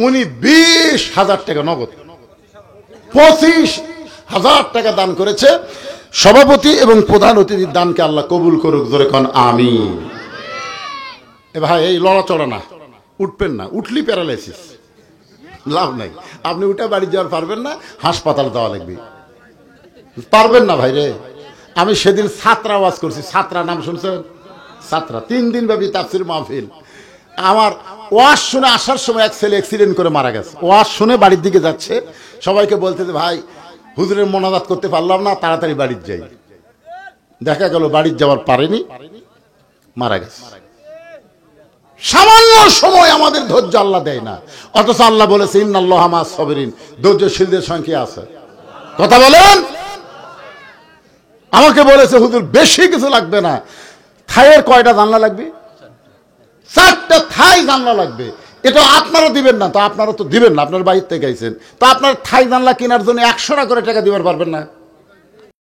উনি 20,000 টাকা নগদ, 25,000 টাকা দান করেছে। সভাপতি এবং প্রধান অতিথির দানকে আল্লাহ কবুল করুক, জোরে কোন আমিন। এ ভাই, এই লড়াচড়া না, উঠবেন না, উঠলি প্যারালাইসিস। লাভ নাই। আপনি উঠে বাড়ি যাওয়ার পারবেন না, হাসপাতালে দেওয়া লাগবে। পারবেন না ভাই রে। আমি সেদিন ছাত্রা ওয়াজ করছি, ছাত্রা নাম শুনছেন? ছাত্রা 3 দিন ব্যাপী তাফসীর মাহফিল। আমার ওয়াজ শুনে আসার সময় এক ছেলে অ্যাক্সিডেন্ট করে মারা গেছে। ওয়াজ শুনে বাড়ির দিকে যাচ্ছে, সবাইকে বলতেছে ভাই হুজুরের মোনাজাত করতে পারলাম না, তাড়াতাড়ি বাড়ির যাই। দেখা গেল বাড়ির যাওয়ার পারেনি, মারা গেছে। সামান্য সময় আমাদের ধৈর্য আল্লাহ দেয় না, অথচ আল্লাহ বলেছে ইন্নাল্লাহা মাআস সাবিরিন, ধৈর্যশীলদের সংখ্যা আছে। কথা বলেন। আমাকে বলেছে হুজুর বেশি কিছু লাগবে না, থাইয়ের কয়টা জানলা লাগবে? 4টা থাই জানলা লাগবে। এটা আপনারা দিবেন না, তো আপনারা তো দিবেন না, আপনার বাড়ির থেকে আইছেন, তো আপনার থাই জানলা কেনার জন্য 100 টাকা করে টাকা দিবার পারবেন না।